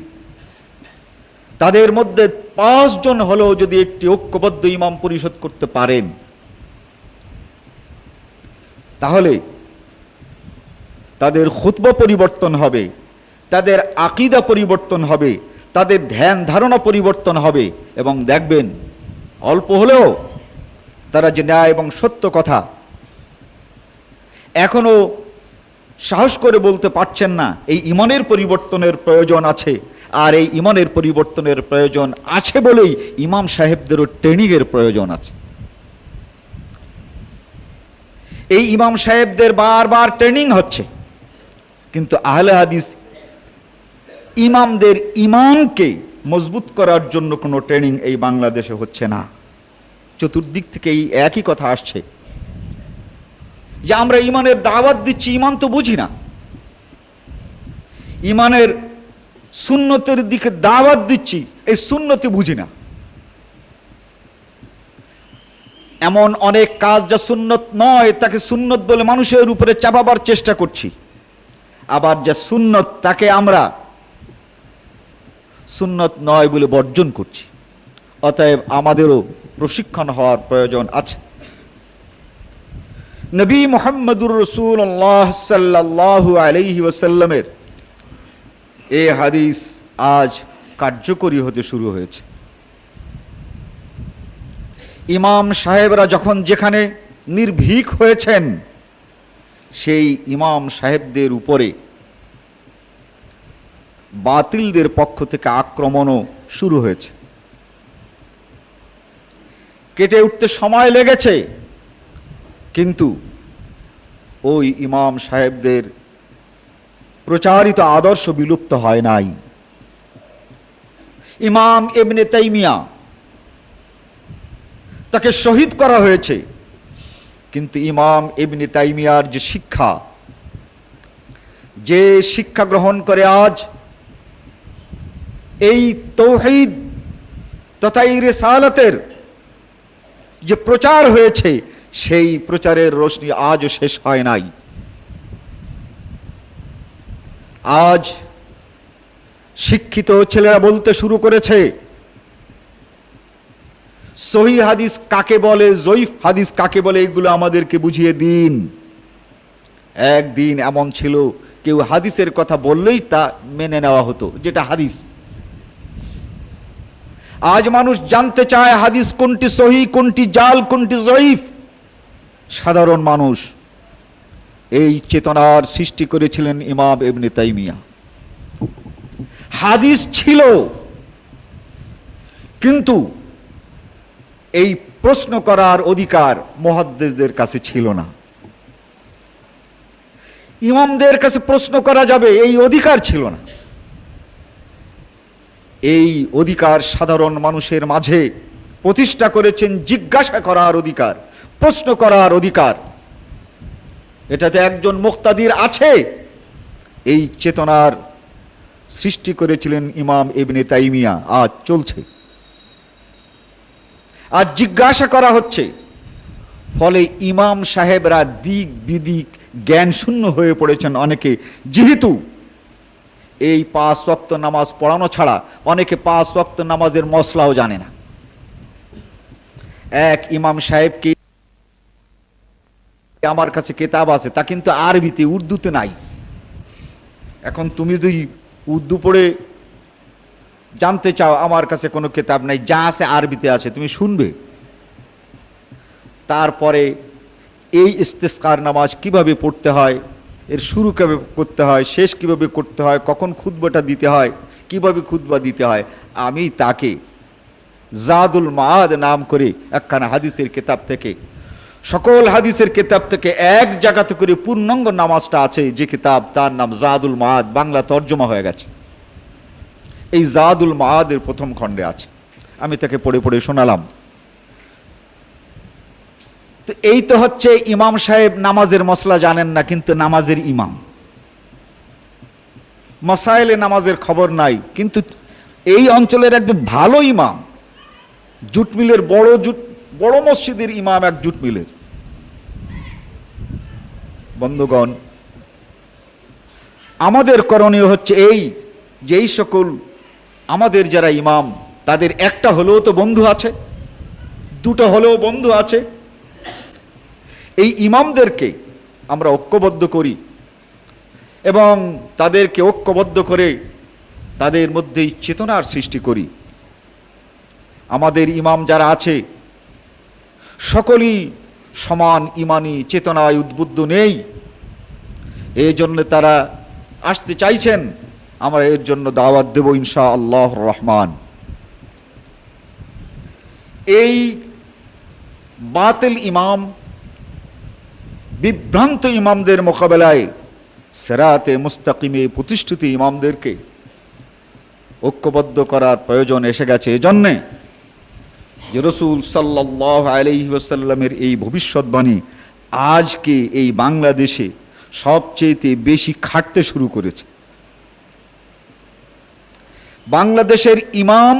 তাদের মধ্যে 5 জন হলেও যদি একটি ঐক্যবদ্ধ ইমাম পরিষদ করতে পারেন, তাহলে তাদের খুতবা পরিবর্তন হবে, তাদের আকীদা পরিবর্তন হবে, তাদের ধ্যান ধারণা পরিবর্তন হবে। এবং দেখবেন অল্প হলেও তারা যে ন্যায় এবং সত্য কথা এখনো সাহস করে বলতে পারছেন না, এই ইমানের পরিবর্তনের প্রয়োজন আছে। আর এই ইমানের পরিবর্তনের প্রয়োজন আছে বলেই ইমাম সাহেবদেরও ট্রেনিংয়ের প্রয়োজন আছে। এই ইমাম সাহেবদের বারবার ট্রেনিং হচ্ছে, কিন্তু আহলে হাদিস ইমামদের ইমানকে মজবুত করার জন্য কোনো ট্রেনিং এই বাংলাদেশে হচ্ছে না। চতুর্দিক থেকে এই একই কথা আসছে যে আমরা ইমানের দাওয়াত দিচ্ছি, ইমান তো বুঝি না। ইমানের সুন্নতের দিকে দাওয়াত দিচ্ছি, এই সুন্নতি বুঝি না। এমন অনেক কাজ যা সুন্নত নয় তাকে সুন্নত বলে মানুষের উপরে চাপাবার চেষ্টা করছি, আবার যা সুন্নত তাকে আমরা সুন্নত নয় বলে বর্জন করছি। অতএব আমাদেরও প্রশিক্ষণ হওয়ার প্রয়োজন আছে। নবী মুহাম্মদুর রাসূলুল্লাহ সাল্লাল্লাহু আলাইহি ওয়াসাল্লামের এই হাদিস আজ কার্যকরী হতে শুরু হয়েছে। ইমাম সাহেবরা যখন যেখানে নির্ভীক হয়েছেন, সেই ইমাম সাহেবদের উপরে বাতিলদের পক্ষ থেকে আক্রমণও শুরু হয়েছে। কেটে উঠতে সময় লেগেছে, কিন্তু ওই ইমাম সাহেবদের প্রচারিত আদর্শ বিলুপ্ত হয় নাই। ইমাম ইবনে তাইমিয়া, তাকে শহীদ করা হয়েছে, কিন্তু ইমাম ইবনে তাইমিয়ার যে শিক্ষা, যে শিক্ষা গ্রহণ করে আজ এই তৌহিদ তথা এই রিসালাতের যে প্রচার হয়েছে, সেই প্রচারের রোশনি আজও শেষ হয় নাই। আজ শিক্ষিত ছেলেরা বলতে শুরু করেছে, সহিহ হাদিস কাকে বলে, জয়ীফ হাদিস কাকে বলে, এগুলো আমাদেরকে বুঝিয়ে দিন। একদিন এমন ছিল, কেউ হাদিসের কথা বললেই তা মেনে নেওয়া হতো, যেটা হাদিস। আজ মানুষ জানতে চায় হাদিস কোনটি সহিহ, কোনটি জাল, কোনটি জয়ীফ। সাধারণ মানুষ এই চেতনার সৃষ্টি করেছিলেন ইমাম ইবনে তাইমিয়া। হাদিস ছিল, কিন্তু এই প্রশ্ন করার অধিকার মুহাদ্দিসদের কাছে ছিল না। ইমামদের কাছে প্রশ্ন করা যাবে এই অধিকার ছিল না। এই অধিকার সাধারণ মানুষের মাঝে প্রতিষ্ঠা করেছেন জিজ্ঞাসা করার অধিকার, প্রশ্ন করার অধিকার। এটাতে একজন মুক্তাদির আছে, এই চেতনার সৃষ্টি করেছিলেন ইমাম ইবনে তাইমিয়া। আজ চলছে, আজ জিজ্ঞাসা করা হচ্ছে। ফলে ইমাম সাহেবরা দিক বিদিক জ্ঞান শূন্য হয়ে পড়েছেন অনেকে, যেহেতু এই 5 ওয়াক্ত নামাজ পড়ানো ছাড়া অনেকে 5 ওয়াক্ত নামাজের মসলাও জানে না। এক ইমাম সাহেবকে, আমার কাছে কিতাব আছে, তা কিন্তু আরবিতে, উর্দুতে নাই। এখন তুমি যদি উর্দু পড়ে জানতে চাও, আমার কাছে কোনো কিতাব নাই, যা আছে আরবিতে আছে, তুমি শুনবে। তারপরে এই ইস্তিসকার নামাজ কিভাবে পড়তে হয়, এর শুরু কিভাবে করতে হয়, শেষ কিভাবে করতে হয়, কখন খুতবাটা দিতে হয়, কিভাবে খুতবা দিতে হয়, আমি তাকে জাদুল মাআদ নাম করে একখানা হাদিসের কিতাব থেকে, সকল হাদিসের কিতাব থেকে এক জায়গাতে করে পূর্ণাঙ্গ নামাজটা আছে, যে কিতাব তার নাম জাদুল মাআদ, বাংলা তর্জমা হয়ে গেছে। এই জাদুল মাআদের প্রথম খণ্ডে আছে, আমি তাকে পড়ে পড়ে শোনালাম। তো এই তো হচ্ছে ইমাম সাহেব নামাজের মসলা জানেন না, কিন্তু নামাজের ইমাম। মাসাইলে নামাজের খবর নাই, কিন্তু এই অঞ্চলের একজন ভালো ইমাম, জুট মিলের বড় মসজিদের ইমাম, এক জুট মিলের। বন্ধুগণ, আমাদের করণীয় হচ্ছে এই, যে এই সকল আমাদের যারা ইমাম, তাদের একটা হলেও তো বন্ধু আছে, দুটো হলেও বন্ধু আছে। এই ইমামদেরকে আমরা ঐক্যবদ্ধ করি এবং তাদেরকে ঐক্যবদ্ধ করে তাদের মধ্যেই চেতনার সৃষ্টি করি। আমাদের ইমাম যারা আছে সকলেই সমান ইমানি চেতনায় উদ্বুদ্ধ নেই, এই জন্য তারা আসতে চাইছেন। আমরা এর জন্য দাওয়াত দেব ইনশাআল্লাহ রহমান। এই বাতিল ইমাম, বিভ্রান্ত ইমামদের মোকাবেলায় সিরাতে মুস্তাকিমে প্রতিষ্ঠিত ইমামদেরকে ঐক্যবদ্ধ করার প্রয়োজন এসে গেছে। এজন্যে যে রাসূল সাল্লাল্লাহু আলাইহি ওয়াসাল্লামের এই ভবিষ্যৎবাণী আজকে এই বাংলাদেশে সবচেয়ে বেশি খাটতে শুরু করেছে। বাংলাদেশের ইমাম,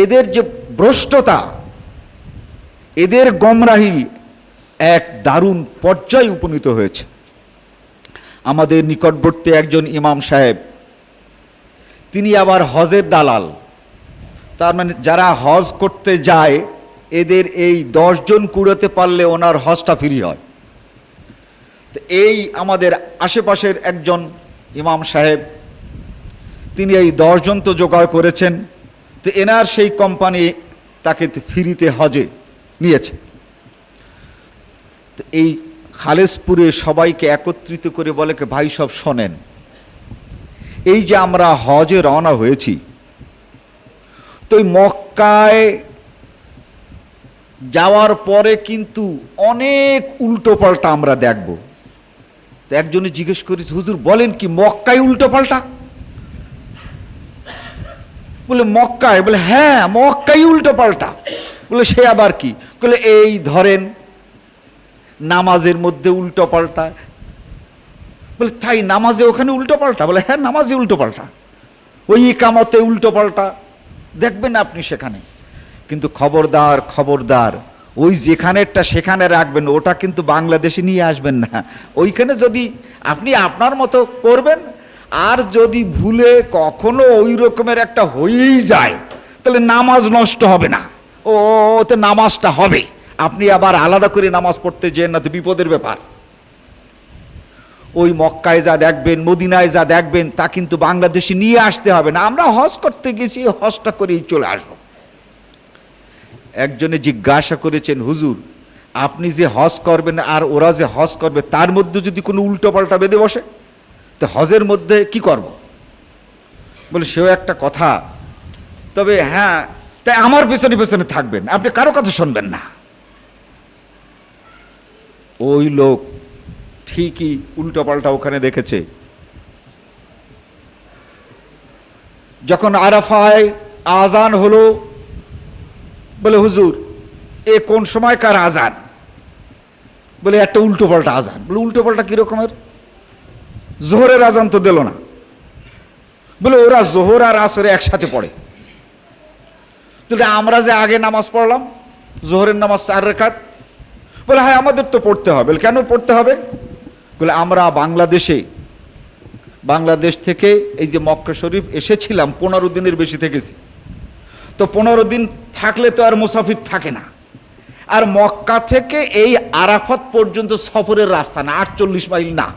এদের যে ভ্রষ্টতা, এদের গমরাহি এক দারুণ পর্যায়ে উপনীত হয়েছে। আমাদের নিকটবর্তী একজন ইমাম সাহেব, তিনি আবার হজের দালাল। তার মানে যারা হজ করতে যায়, এদের এই 10 জন কুড়াতে পারলে ওনার হজটা ফ্রি হয়। তো এই আমাদের আশেপাশের একজন ইমাম সাহেব, তিনি এই 10 জন তো জোগাড় করেছেন। তো এনার সেই কোম্পানি তাকে ফ্রিতে হজে নিয়েছে। তো এই খালেসপুরে সবাইকে একত্রিত করে বলে কি ভাই সব শোনেন, এই যে আমরা হজে রওনা হয়েছি, তো ওই মক্কায় যাওয়ার পরে কিন্তু অনেক উল্টো পাল্টা আমরা দেখব। তো একজনে জিজ্ঞেস করেছে, হুজুর বলেন কি মক্কায় উল্টো পাল্টা? বলে মক্কায়? বলে হ্যাঁ মক্কায় উল্টো পাল্টা। বলে সে আবার কি? বলে এই ধরেন নামাজের মধ্যে উল্টো পাল্টা। বলে তাই নামাজে ওখানে উল্টো পাল্টা? বলে হ্যাঁ নামাজে উল্টো পাল্টা, ওই ইকামতে উল্টো পাল্টা দেখবেন আপনি সেখানে। কিন্তু খবরদার খবরদার, ওই যেখানেরটা সেখানে রাখবেন, ওটা কিন্তু বাংলাদেশে নিয়ে আসবেন না। ওইখানে যদি আপনি আপনার মতো করবেন, আর যদি ভুলে কখনো ওই রকমের একটা হয়েই যায়, তাহলে নামাজ নষ্ট হবে না, ওতে নামাজটা হবে। আপনি আবার আলাদা করে নামাজ পড়তে যেন না, তো বিপদের ব্যাপার। ওই মক্কায় যা দেখবেন, মদিনায় যা দেখবেন, তা কিন্তু বাংলাদেশে নিয়ে আসতে হবে না। আমরা হজ করতে গেছি, হজটা করেই চলে আসবো। একজনে জিজ্ঞাসা করেছেন, হুজুর আপনি যে হজ করবেন আর ওরা যে হজ করবে, তার মধ্যে যদি কোনো উল্টো পাল্টা বেঁধে বসে, তো হজের মধ্যে কি করব? বলে সেও একটা কথা, তবে হ্যাঁ তাই আমার পেছনে পেছনে থাকবেন, আপনি কারো কথা শুনবেন না। ওই লোক ঠিকই উল্টো পাল্টা ওখানে দেখেছে। যখন আরাফায় আজান হলো, বলে হুজুর এ কোন সময়কার আজান? বলে একটা উল্টো পাল্টা আজান। বলে উল্টো পাল্টা কিরকমের? জোহরের আজান তো দিল না। বলে ওরা জোহর আর আসরে একসাথে পড়ে, তাহলে আমরা যে আগে নামাজ পড়লাম জোহরের নামাজ 4 রাকাত, বলে হ্যাঁ আমাদের তো পড়তে হবে। কেন পড়তে হবে? বলে আমরা বাংলাদেশ থেকে এই যে মক্কা শরীফ এসেছিলাম 15 দিনের বেশি থেকেছি, তো 15 দিন থাকলে তো আর মুসাফির থাকে না। আর মক্কা থেকে এই আরাফাত পর্যন্ত সফরের রাস্তা না, 48 মাইল না।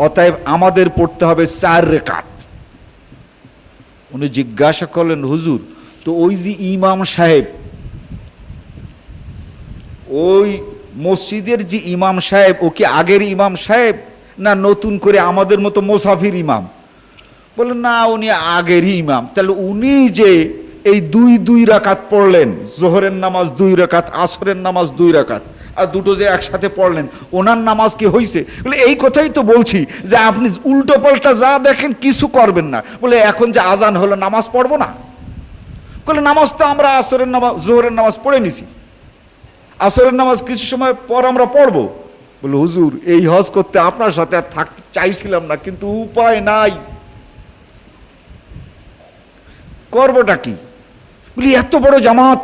অতএব আমাদের পড়তে হবে 4 রাকাত। উনি জিজ্ঞাসা করলেন, হুজুর তো ওই যে ইমাম সাহেব, ওই মসজিদের যে ইমাম সাহেব, ও কি আগের ইমাম সাহেব না নতুন করে আমাদের মতো মুসাফির ইমাম? বলে না উনি আগেরই ইমাম। তাহলে উনি যে এই 2 রাকাত পড়লেন, জোহরের নামাজ 2 রাকাত, আসরের নামাজ 2 রাকাত, আর দুটো যে একসাথে পড়লেন, ওনার নামাজ কি হয়েছে? বলে এই কথাই তো বলছি যে আপনি উল্টো পাল্টা যা দেখেন কিছু করবেন না। বলে এখন যে আজান হলো নামাজ পড়বো না? বলে নামাজ তো আমরা আসরের নামাজ জোহরের নামাজ পড়ে নিছি, আসরের নামাজ কিছু সময় পর আমরা পড়বো। বলে হুজুর এই হজ করতে আপনার সাথে আর থাকতে চাইছিলাম না, কিন্তু উপায় নাই, করবোটা কি? বলি এত বড় জামাত,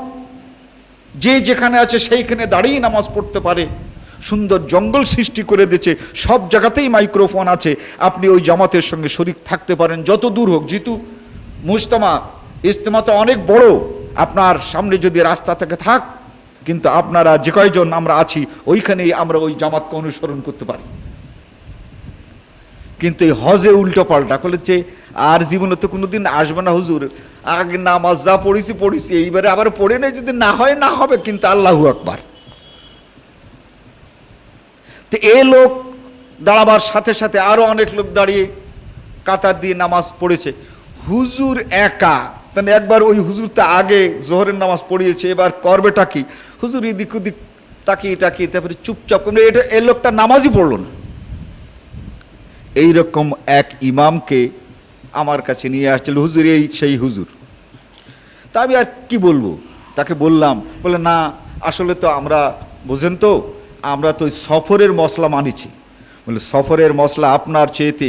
যে যেখানে আছে সেইখানে দাঁড়িয়ে নামাজ পড়তে পারে, সুন্দর জঙ্গল সৃষ্টি করে দিয়েছে, সব জায়গাতেই মাইক্রোফোন আছে, আপনি ওই জামাতের সঙ্গে শরীক থাকতে পারেন যত দূর হোক। যেহেতু ইজতেমাটা অনেক বড়, আপনার সামনে যদি রাস্তা থেকে থাক, কিন্তু আপনারা যে কয়জন আমরা আছি ওইখানেই আমরা ওই জামাতকে অনুসরণ করতে পারি। কিন্তু এই হজে উল্টো পাল্টা করেছে, আর জীবনে তো কোনোদিন আসবে না হুজুর, আগে নামাজ যা পড়েছি এইবারে আবার পড়ে নেই, যদি না হয় না হবে, কিন্তু আল্লাহু আকবার। তো এ লোক দাঁড়াবার সাথে সাথে আরো অনেক লোক দাঁড়িয়ে কাতার দিয়ে নামাজ পড়েছে, হুজুর একা। তাহলে একবার ওই হুজুর তো আগে জোহরের নামাজ পড়িয়েছে, এবার করবেটা কি? হুজুর এদিক ওদিক তাকিয়ে তারপরে চুপচাপ করে, এটা এই লোকটা নামাজই পড়লো না। এইরকম এক ইমামকে আমার কাছে নিয়ে আসছিল, হুজুর এই সেই হুজুর। তা আমি আর কি বলবো, তাকে বললাম, বলে না আসলে তো আমরা, বুঝেন তো, আমরা তো ওই সফরের মশলা মানিছি। বলে সফরের মশলা আপনার চেয়েতে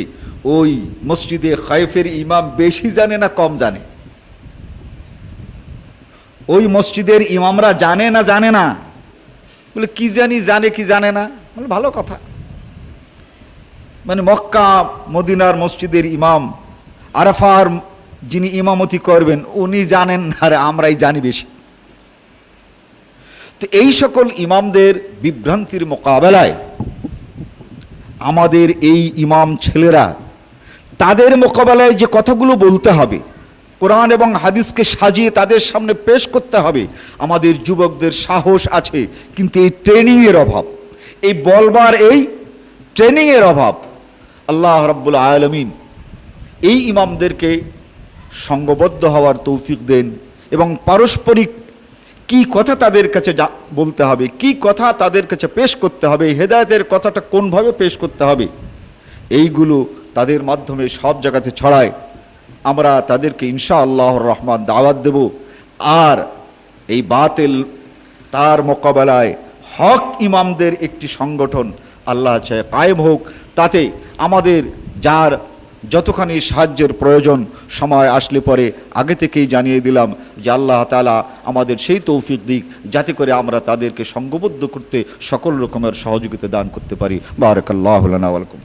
ওই মসজিদে খায়েফের ইমাম বেশি জানে না কম জানে? ওই মসজিদের ইমামরা জানে না? বলে কি জানি, জানে কি জানে না? বলে ভালো কথা, মানে মক্কা মদিনার মসজিদের ইমাম, আরাফার যিনি ইমামতি করবেন উনি জানেন, আর আমরাই জানি বেশি। তো এই সকল ইমামদের বিভ্রান্তির মোকাবেলায় আমাদের এই ইমাম ছেলেরা, তাদের মোকাবেলায় যে কথাগুলো বলতে হবে, কোরআন এবং হাদিসকে সাজিয়ে তাদের সামনে পেশ করতে হবে। আমাদের যুবকদের সাহস আছে, কিন্তু এই ট্রেনিংয়ের অভাব, এই বলবার এই ট্রেনিংয়ের অভাব। আল্লাহ রাব্বুল আলামিন এই ইমামদেরকে সঙ্গবদ্ধ হওয়ার তৌফিক দেন এবং পারস্পরিক কি কথা তাদের কাছে বলতে হবে, কি কথা তাদের কাছে পেশ করতে হবে, হেদায়েতের কথাটা কোনভাবে পেশ করতে হবে, এইগুলো তাদের মাধ্যমে সব জায়গাতে ছড়ায়। আমরা তাদেরকে ইনশাআল্লাহর রহমান দাওয়াত দেব। আর এই বাতিল তার মোকাবেলায় হক ইমামদের একটি সংগঠন আল্লাহ চায় কায়েম হোক। তাতে আমাদের যার যতখানি সাহায্যের প্রয়োজন সময় আসলে পরে আগে থেকেই জানিয়ে দিলাম যে আল্লাহ তাআলা আমাদের সেই তৌফিক দিক যাতে করে আমরা তাদেরকে সঙ্গবদ্ধ করতে সকল রকমের সহযোগিতা দান করতে পারি। বারাকাল্লাহু লানা ওয়া লাকুম।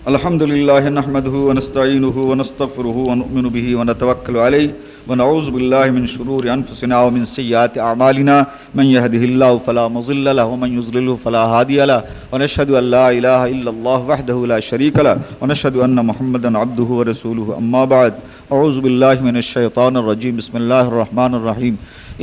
আলহামদুলিল্লাহ নাহমাদুহু ওয়া নাস্তাঈনুহু ওয়া নাস্তাগফিরুহু ওয়া নু'মিনু বিহি ওয়া নাতাওয়াক্কালু আলাইহি ওয়া নাউযু বিল্লাহি মিন শুরুরি আনফুসিনা ওয়া মিন সাইয়্যাতি আ'মালিনা মান ইয়াহদিহিল্লাহু ফালা মুযিল্লা লাহু ওয়া মান ইউযলিলহু ফালা হাদিয়া লাহু ওয়া নাশহাদু আল লা ইলাহা ইল্লাল্লাহু ওয়াহদাহু লা শারীকা লাহু ওয়া নাশহাদু আন্না মুহাম্মাদান আবদুহু ওয়া রাসূলুহু আম্মা বা'দ। আউযু বিল্লাহি মিনাশ শাইতানির রাজীম। বিসমিল্লাহির রহমানির রহিম।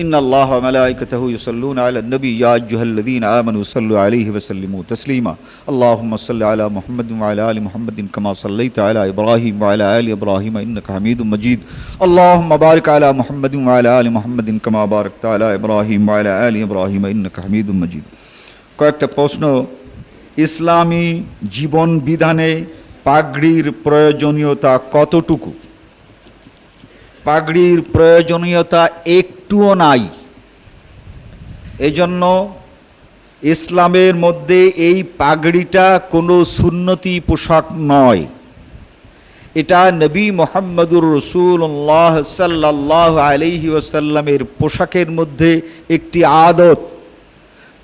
ইন্নাল্লাহা ওয়া মালাইকাতাহু ইউসাল্লুনা আলান নবী ইয়া আইয়ুহাল্লাযীনা আমানু সাল্লু আলাইহি ওয়া সাল্লিমু তাসলিমা। আল্লাহুম্মা সাল্লি আলা মুহাম্মাদিন ওয়া আলা আলি মুহাম্মাদিন কামা সাল্লাইতা আলা ইব্রাহিম ওয়া আলা আলি ইব্রাহিম ইন্নাকা হামিদুম মাজিদ। আল্লাহুম্মা বারিক আলা মুহাম্মাদিন ওয়া আলা আলি মুহাম্মাদিন কামা বারাকতা আলা ইব্রাহিম ওয়া আলা আলি ইব্রাহিম ইন্নাকা হামিদুম মাজিদ। কয়েকটা প্রশ্ন। ইসলামী জীবন বিধানে পাগড়ির প্রয়োজনীয়তা কতটুকু? পাগড়ির প্রয়োজনীয়তা একটুও নাই। এজন্য ইসলামের মধ্যে এই পাগড়িটা কোনো সুন্নতি পোশাক নয়। এটা নবী মুহাম্মদুর রাসূলুল্লাহ সাল্লাল্লাহু আলাইহি ওয়াসাল্লামের পোশাকের মধ্যে একটি আদত,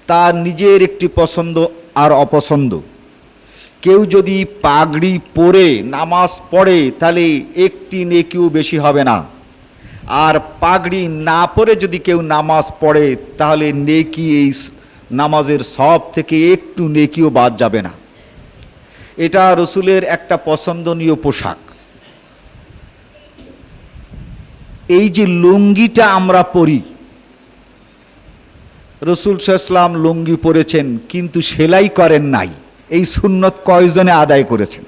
তার নিজের একটি পছন্দ আর অপছন্দ। কেউ যদি পাগড়ি পরে নামাজ পড়ে তাহলে একটি নেকিও বেশি হবে না, আর পাগড়ি না পরে যদি কেউ নামাজ পড়ে তাহলে নেকি এই নামাজের সব থেকে একটু নেকিও বাদ যাবে না। এটা রসুলের একটা পছন্দনীয় পোশাক। এই যে লুঙ্গিটা আমরা পরি, রসুল সাল্লাল্লাহু আলাইহি ওয়াসাল্লাম লুঙ্গি পরেছেন কিন্তু সেলাই করেন নাই। এই সুন্নত কয়জনে আদায় করেছেন?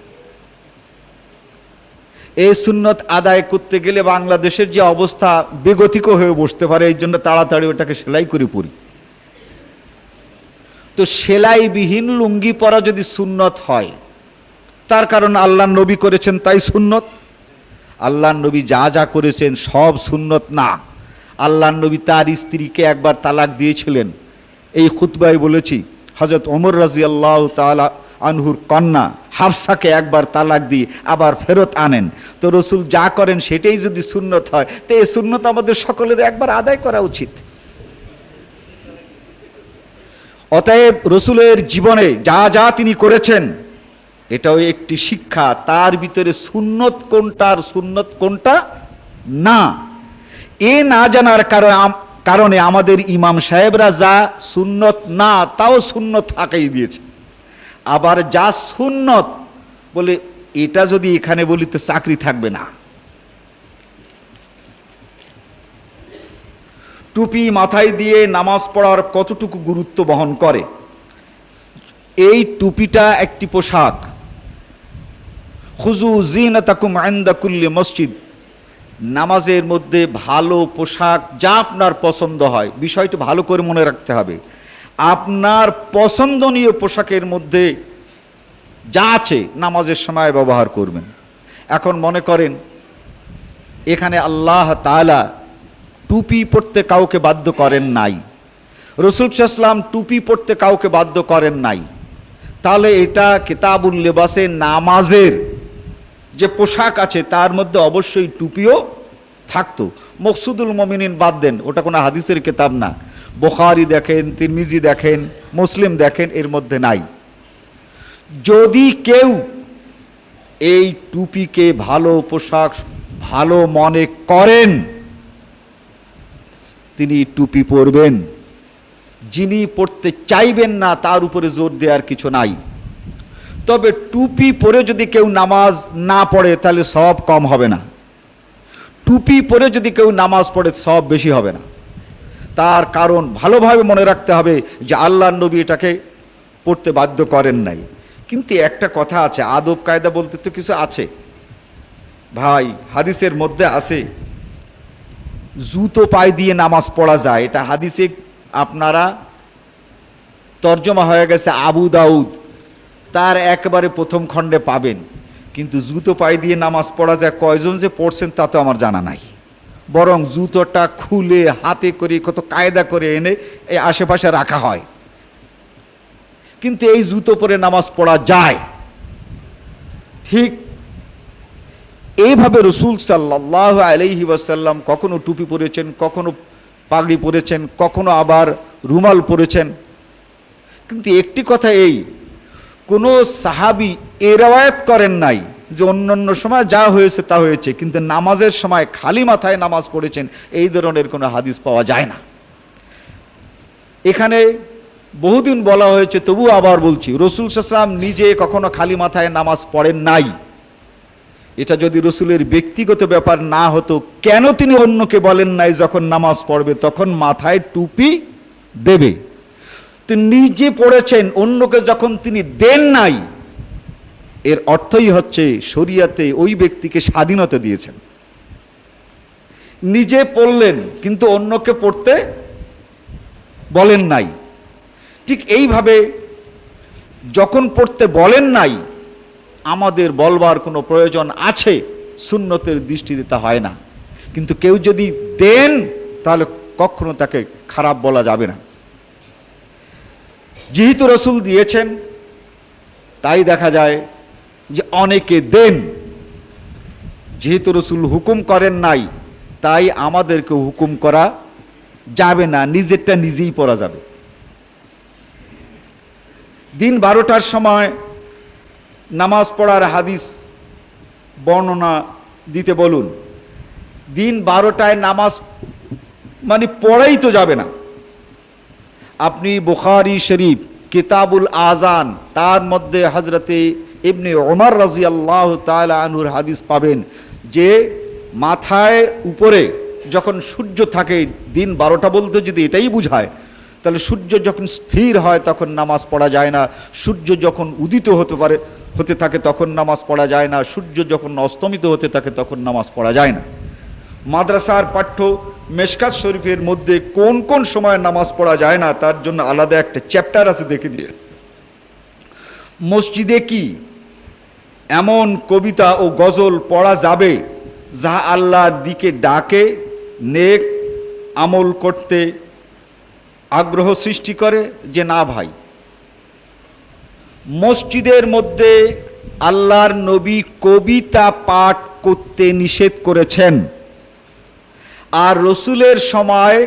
এই সুন্নত আদায় করতে গেলে বাংলাদেশের যে অবস্থা বেগতিক হয়ে বসতে পারে, এই জন্য তাড়াতাড়ি ওটাকে সেলাই করে পরি। তো সেলাইবিহীন লুঙ্গি পরা যদি সুন্নত হয়, তার কারণ আল্লাহ নবী করেছেন তাই সুন্নত। আল্লাহ নবী যা যা করেছেন সব সুন্নত না। আল্লাহ নবী তার স্ত্রীকে একবার তালাক দিয়েছিলেন, এই খুতবায় বলেছি। হযরত ওমর রাদিয়াল্লাহু তাআলা আনহুর কন্যা হাফসাকে একবার তালাক দিয়ে আবার ফেরত আনেন। তো রসুল যা করেন সেটাই যদি সুন্নত হয়, তো এই সুন্নত আমাদের সকলের একবার আদায় করা উচিত। অতএব রসুলের জীবনে যা যা তিনি করেছেন এটাও একটি শিক্ষা। তার ভিতরে সুন্নত কোনটা আর সুন্নত কোনটা না, এ না জানার কারণে আমাদের ইমাম সাহেবরা যা সুন্নত না তাও সুন্নত আঁকাই দিয়েছে। আবার যা সুন্নত বলে এটা যদি এখানে বলি তো চাকরি থাকবে না। টুপি মাথায় দিয়ে নামাজ পড়ার কতটুকু গুরুত্ব বহন করে? এই টুপিটা একটি পোশাক। খুযু যিনাতাকুম ইনদা কুল্লি মসজিদ। নামাজের মধ্যে ভালো পোশাক যা আপনার পছন্দ হয়, বিষয়টি ভালো করে মনে রাখতে হবে। আপনার পছন্দনীয় পোশাকের মধ্যে যা আছে নামাজের সময় ব্যবহার করবেন। এখন মনে করেন এখানে আল্লাহ তাআলা টুপি পরতে কাউকে বাধ্য করেন নাই, রাসূল সাল্লাল্লাহু আলাইহি ওয়াসাল্লাম টুপি পরতে কাউকে বাধ্য করেন নাই, তাহলে এটা কিতাবুল লিবাসে নামাজের যে পোশাক আছে তার মধ্যে অবশ্যই টুপিও থাকতো। মকসুদুল মুমিনিন বাদ দেন, ওটা কোনো হাদিসের কিতাব না। বুখারী দেখেন, তিরমিজি দেখেন, মুসলিম দেখেন, এর মধ্যে নাই। যদি কেউ এই টুপিকে ভালো পোশাক ভালো মনে করেন তিনি টুপি পরবেন। যিনি পড়তে চাইবেন না তার উপরে জোর দেওয়ার কিছু নাই। তবে টুপি পরে যদি কেউ নামাজ না পড়ে তাহলে সওয়াব কম হবে না, টুপি পরে যদি কেউ নামাজ পড়ে সওয়াব বেশি হবে না। তার কারণ ভালোভাবে মনে রাখতে হবে যে আল্লাহর নবী এটাকে পড়তে বাধ্য করেন নাই। কিন্তু একটা কথা আছে, আদব কায়দা বলতে তো কিছু আছে ভাই। হাদিসের মধ্যে আছে জুতো পায়ে দিয়ে নামাজ পড়া যায়, এটা হাদিসে আপনারা তর্জমা হয়ে গেছে আবু দাউদ, তার একেবারে প্রথম খণ্ডে পাবেন। কিন্তু জুতো পায়ে দিয়ে নামাজ পড়া যায়, কয়জন যে পড়ছেন তা তো আমার জানা নাই। বরং জুতোটা খুলে হাতে করে কত কায়দা করে এনে এই আশেপাশে রাখা হয়, কিন্তু এই জুতো পরে নামাজ পড়া যায়। ঠিক এইভাবে রসুল সাল্লাল্লাহু আলাইহি ওয়াসাল্লাম কখনো টুপি পরেছেন, কখনো পাগড়ি পরেছেন, কখনো আবার রুমাল পরেছেন। কিন্তু একটি কথা এই, কোনো সাহাবী এ রওয়ায়াত করেন নাই যে অন্যান্য সময় যা হয়েছে তা হয়েছে, কিন্তু নামাজের সময় খালি মাথায় নামাজ পড়েছেন এই ধরনের কোনো হাদিস পাওয়া যায় না। এখানে বহুদিন বলা হয়েছে, তবু আবার বলছি, রসুল সাল্লাল্লাহু আলাইহি ওয়াসাল্লাম নিজে কখনো খালি মাথায় নামাজ পড়েন নাই। এটা যদি রসুলের ব্যক্তিগত ব্যাপার না হতো, কেন তিনি অন্যকে বলেন নাই যখন নামাজ পড়বে তখন মাথায় টুপি দেবে? তিনি নিজে পড়েছেন, অন্যকে যখন তিনি দেন নাই, এর অর্থই হচ্ছে শরিয়াতে ওই ব্যক্তিকে স্বাধীনতা দিয়েছেন। নিজে পড়লেন কিন্তু অন্যকে পড়তে বলেন নাই। ঠিক এইভাবে যখন পড়তে বলেন নাই, আমাদের বলবার কোনো প্রয়োজন আছে? সুন্নতের দৃষ্টিতে তা হয় না। কিন্তু কেউ যদি দেন তাহলে কখনো তাকে খারাপ বলা যাবে না। যেহেতু রসুল দিয়েছেন তাই দেখা যায় যে অনেকে দেন। যেহেতু রসুল হুকুম করেন নাই তাই আমাদেরকে হুকুম করা যাবে না, নিজেরটা নিজেই পড়া যাবে। দিন 12টার সময় নামাজ পড়ার হাদিস বর্ণনা দিতে বলুন। দিন 12টায় নামাজ মানে পড়াই তো যাবে না। আপনি বুখারী শরীফ কিতাবুল আজান, তার মধ্যে হযরতে ইবনে ওমর রাদিয়াল্লাহু তাআলা আনহুর হাদিস পাবেন যে মাথায় উপরে যখন সূর্য থাকে, দিন 12টা বলতে যদি এটাই বুঝায়, তাহলে সূর্য যখন স্থির হয় তখন নামাজ পড়া যায় না। সূর্য যখন উদিত হতে থাকে তখন নামাজ পড়া যায় না। সূর্য যখন অস্তমিত হতে থাকে তখন নামাজ পড়া যায় না। মাদ্রাসার পাঠ্য মেশকাত শরীফের মধ্যে কোন কোন সময় নামাজ পড়া যায় না তার জন্য আলাদা একটা চ্যাপ্টার আছে, দেখে দিয়ে। মসজিদে কি এমন কবিতা ও গজল পড়া যাবে যা আল্লাহর দিকে ডাকে, নেক আমল করতে আগ্রহ সৃষ্টি করে? যে না ভাই, মসজিদের মধ্যে আল্লাহর নবী কবিতা পাঠ করতে নিষেধ করেছেন। আর রসুলের সময়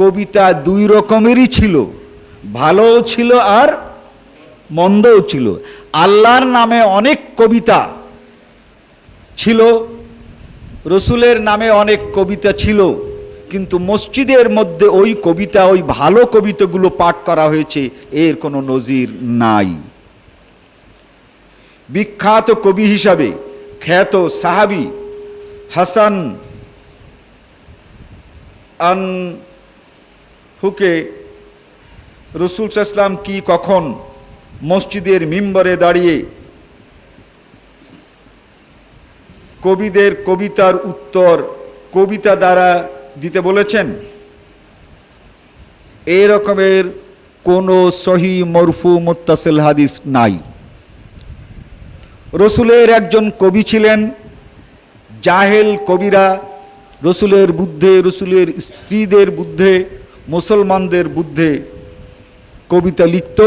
কবিতা দুই রকমেরই ছিল, ভালোও ছিল আর মন্দও ছিল। আল্লাহর নামে অনেক কবিতা ছিল, রসুলের নামে অনেক কবিতা ছিল, কিন্তু মসজিদের মধ্যে ওই কবিতা, ওই ভালো কবিতাগুলো পাঠ করা হয়েছে এর কোনো নজির নাই। বিখ্যাত কবি হিসাবে খ্যাত সাহাবী হাসান আনহুকে রাসূল সাল্লাল্লাহু আলাইহি ওয়াসাল্লাম কি কখন মসজিদের মিম্বরে দাঁড়িয়ে কবিদের কবিতার উত্তর কবিতা দ্বারা দিতে বলেছেন? এই রকমের কোনো সহিহ মরফু মুত্তাসিল হাদিস নাই। রসুলের একজন কবি ছিলেন, জাহেল কবিরা রসুলের বুদ্ধে, রসুলের স্ত্রীদের বুদ্ধে, মুসলমানদের বুদ্ধে কবিতা লিখত।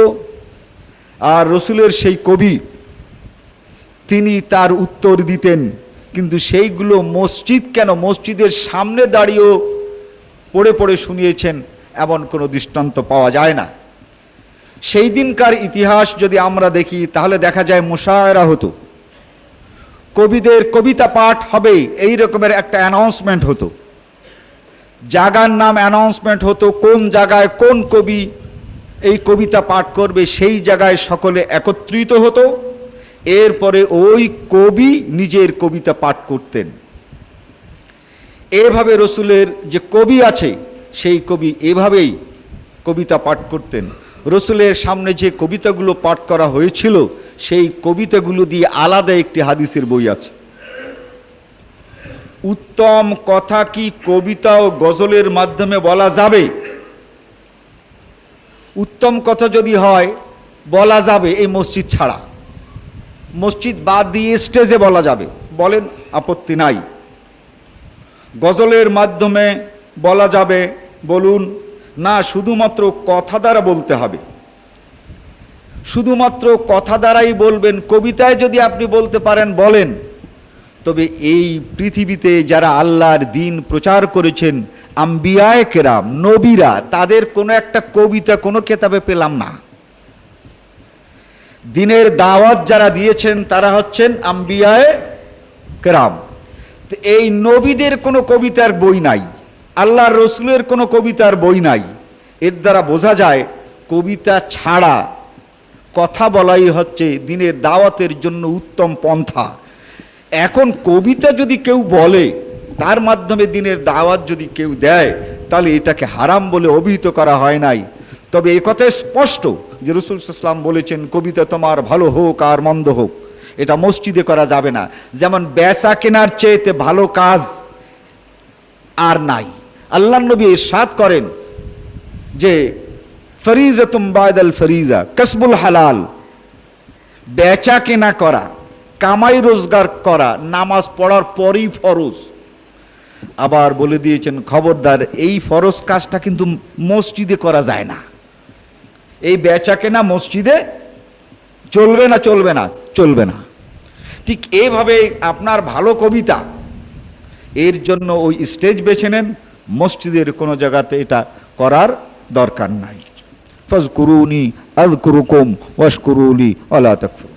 আর রসুলের সেই কবি তিনি তার উত্তর দিতেন, কিন্তু সেইগুলো মসজিদ কেন, মসজিদের সামনে দাঁড়িয়েও পড়ে পড়ে শুনিয়েছেন এমন কোনো দৃষ্টান্ত পাওয়া যায় না। সেই দিনকার ইতিহাস যদি আমরা দেখি তাহলে দেখা যায় মুশায়রা হতো, কবিদের কবিতা পাঠ হবে এই রকমের একটা অ্যানাউন্সমেন্ট হতো, জায়গার নাম অ্যানাউন্সমেন্ট হতো, কোন জায়গায় কোন কবি এই কবিতা পাঠ করবে সেই জায়গায় সকলে একত্রিত হতো এরপরে ওই কবি নিজের কবিতা পাঠ করতেন। এভাবে রসুলের যে কবি আছে সেই কবি এভাবেই কবিতা পাঠ করতেন। রসুলের সামনে যে কবিতাগুলো পাঠ করা হয়েছিল সেই কবিতাগুলো দিয়ে আলাদা একটি হাদিসের বই আছে। উত্তম কথা কি কবিতা ও গজলের মাধ্যমে বলা যাবে? উত্তম কথা যদি হয় বলা যাবে এই মসজিদ ছাড়া, মসজিদ বাদ দিয়ে স্টেজে বলা যাবে, বলেন, আপত্তি নাই। গজলের মাধ্যমে বলা যাবে, বলুন। না, শুধুমাত্র কথা দ্বারা বলতে হবে, শুধুমাত্র কথা দ্বারাই বলবেন। কবিতায় যদি আপনি বলতে পারেন বলেন। তবে এই পৃথিবীতে যারা আল্লাহর দ্বীন প্রচার করেছেন, আম্বিয়ায়ে কেরাম, নবীরা, তাদের কোনো একটা কবিতা কোনো কেতাবে পেলাম না। দ্বীনের দাওয়াত যারা দিয়েছেন তারা হচ্ছেন আম্বিয়ায়ে কেরাম। এই নবীদের কোনো কবিতার বই নাই, আল্লাহর রসুলের কোনো কবিতার বই নাই। এর দ্বারা বোঝা যায় কবিতা ছাড়া কথা বলাই হচ্ছে দ্বীনের দাওয়াতের জন্য উত্তম পন্থা। এখন কবিতা যদি কেউ বলে, তার মাধ্যমে দ্বীনের দাওয়াত যদি কেউ দেয়, তাহলে এটাকে হারাম বলে অভিহিত করা হয় নাই। তবে এই কথা স্পষ্ট যে রাসূল সাল্লাল্লাহু আলাইহি ওয়াসাল্লাম বলেছেন, কবিতা তোমার ভালো হোক আর মন্দ হোক, এটা মসজিদে করা যাবে না। যেমন বেচা কেনার চেয়েতে ভালো কাজ আর নাই। আল্লাহর নবী ইরশাদ করেন যে ফরিজাতুম বাদাল ফরিজা কাসবুল হালাল, বেচা কেনা করা, কামাই রোজগার করা নামাজ পড়ার পরই ফরজ। আবার বলে দিয়েছেন, খবরদার এই ফরজ কাজটা কিন্তু মসজিদে করা যায় না। এই বেচা কেনা মসজিদে চলবে না, চলবে না, চলবে না। ঠিক এইভাবে আপনার ভালো কবিতা, এর জন্য ওই স্টেজ বেছে নেন, মসজিদের কোনো জায়গাতে এটা করার দরকার নাই। ফাজকুরুনি আযকুরুকুম ওয়াশকুরুলি ওয়ালা তাকফুরুন।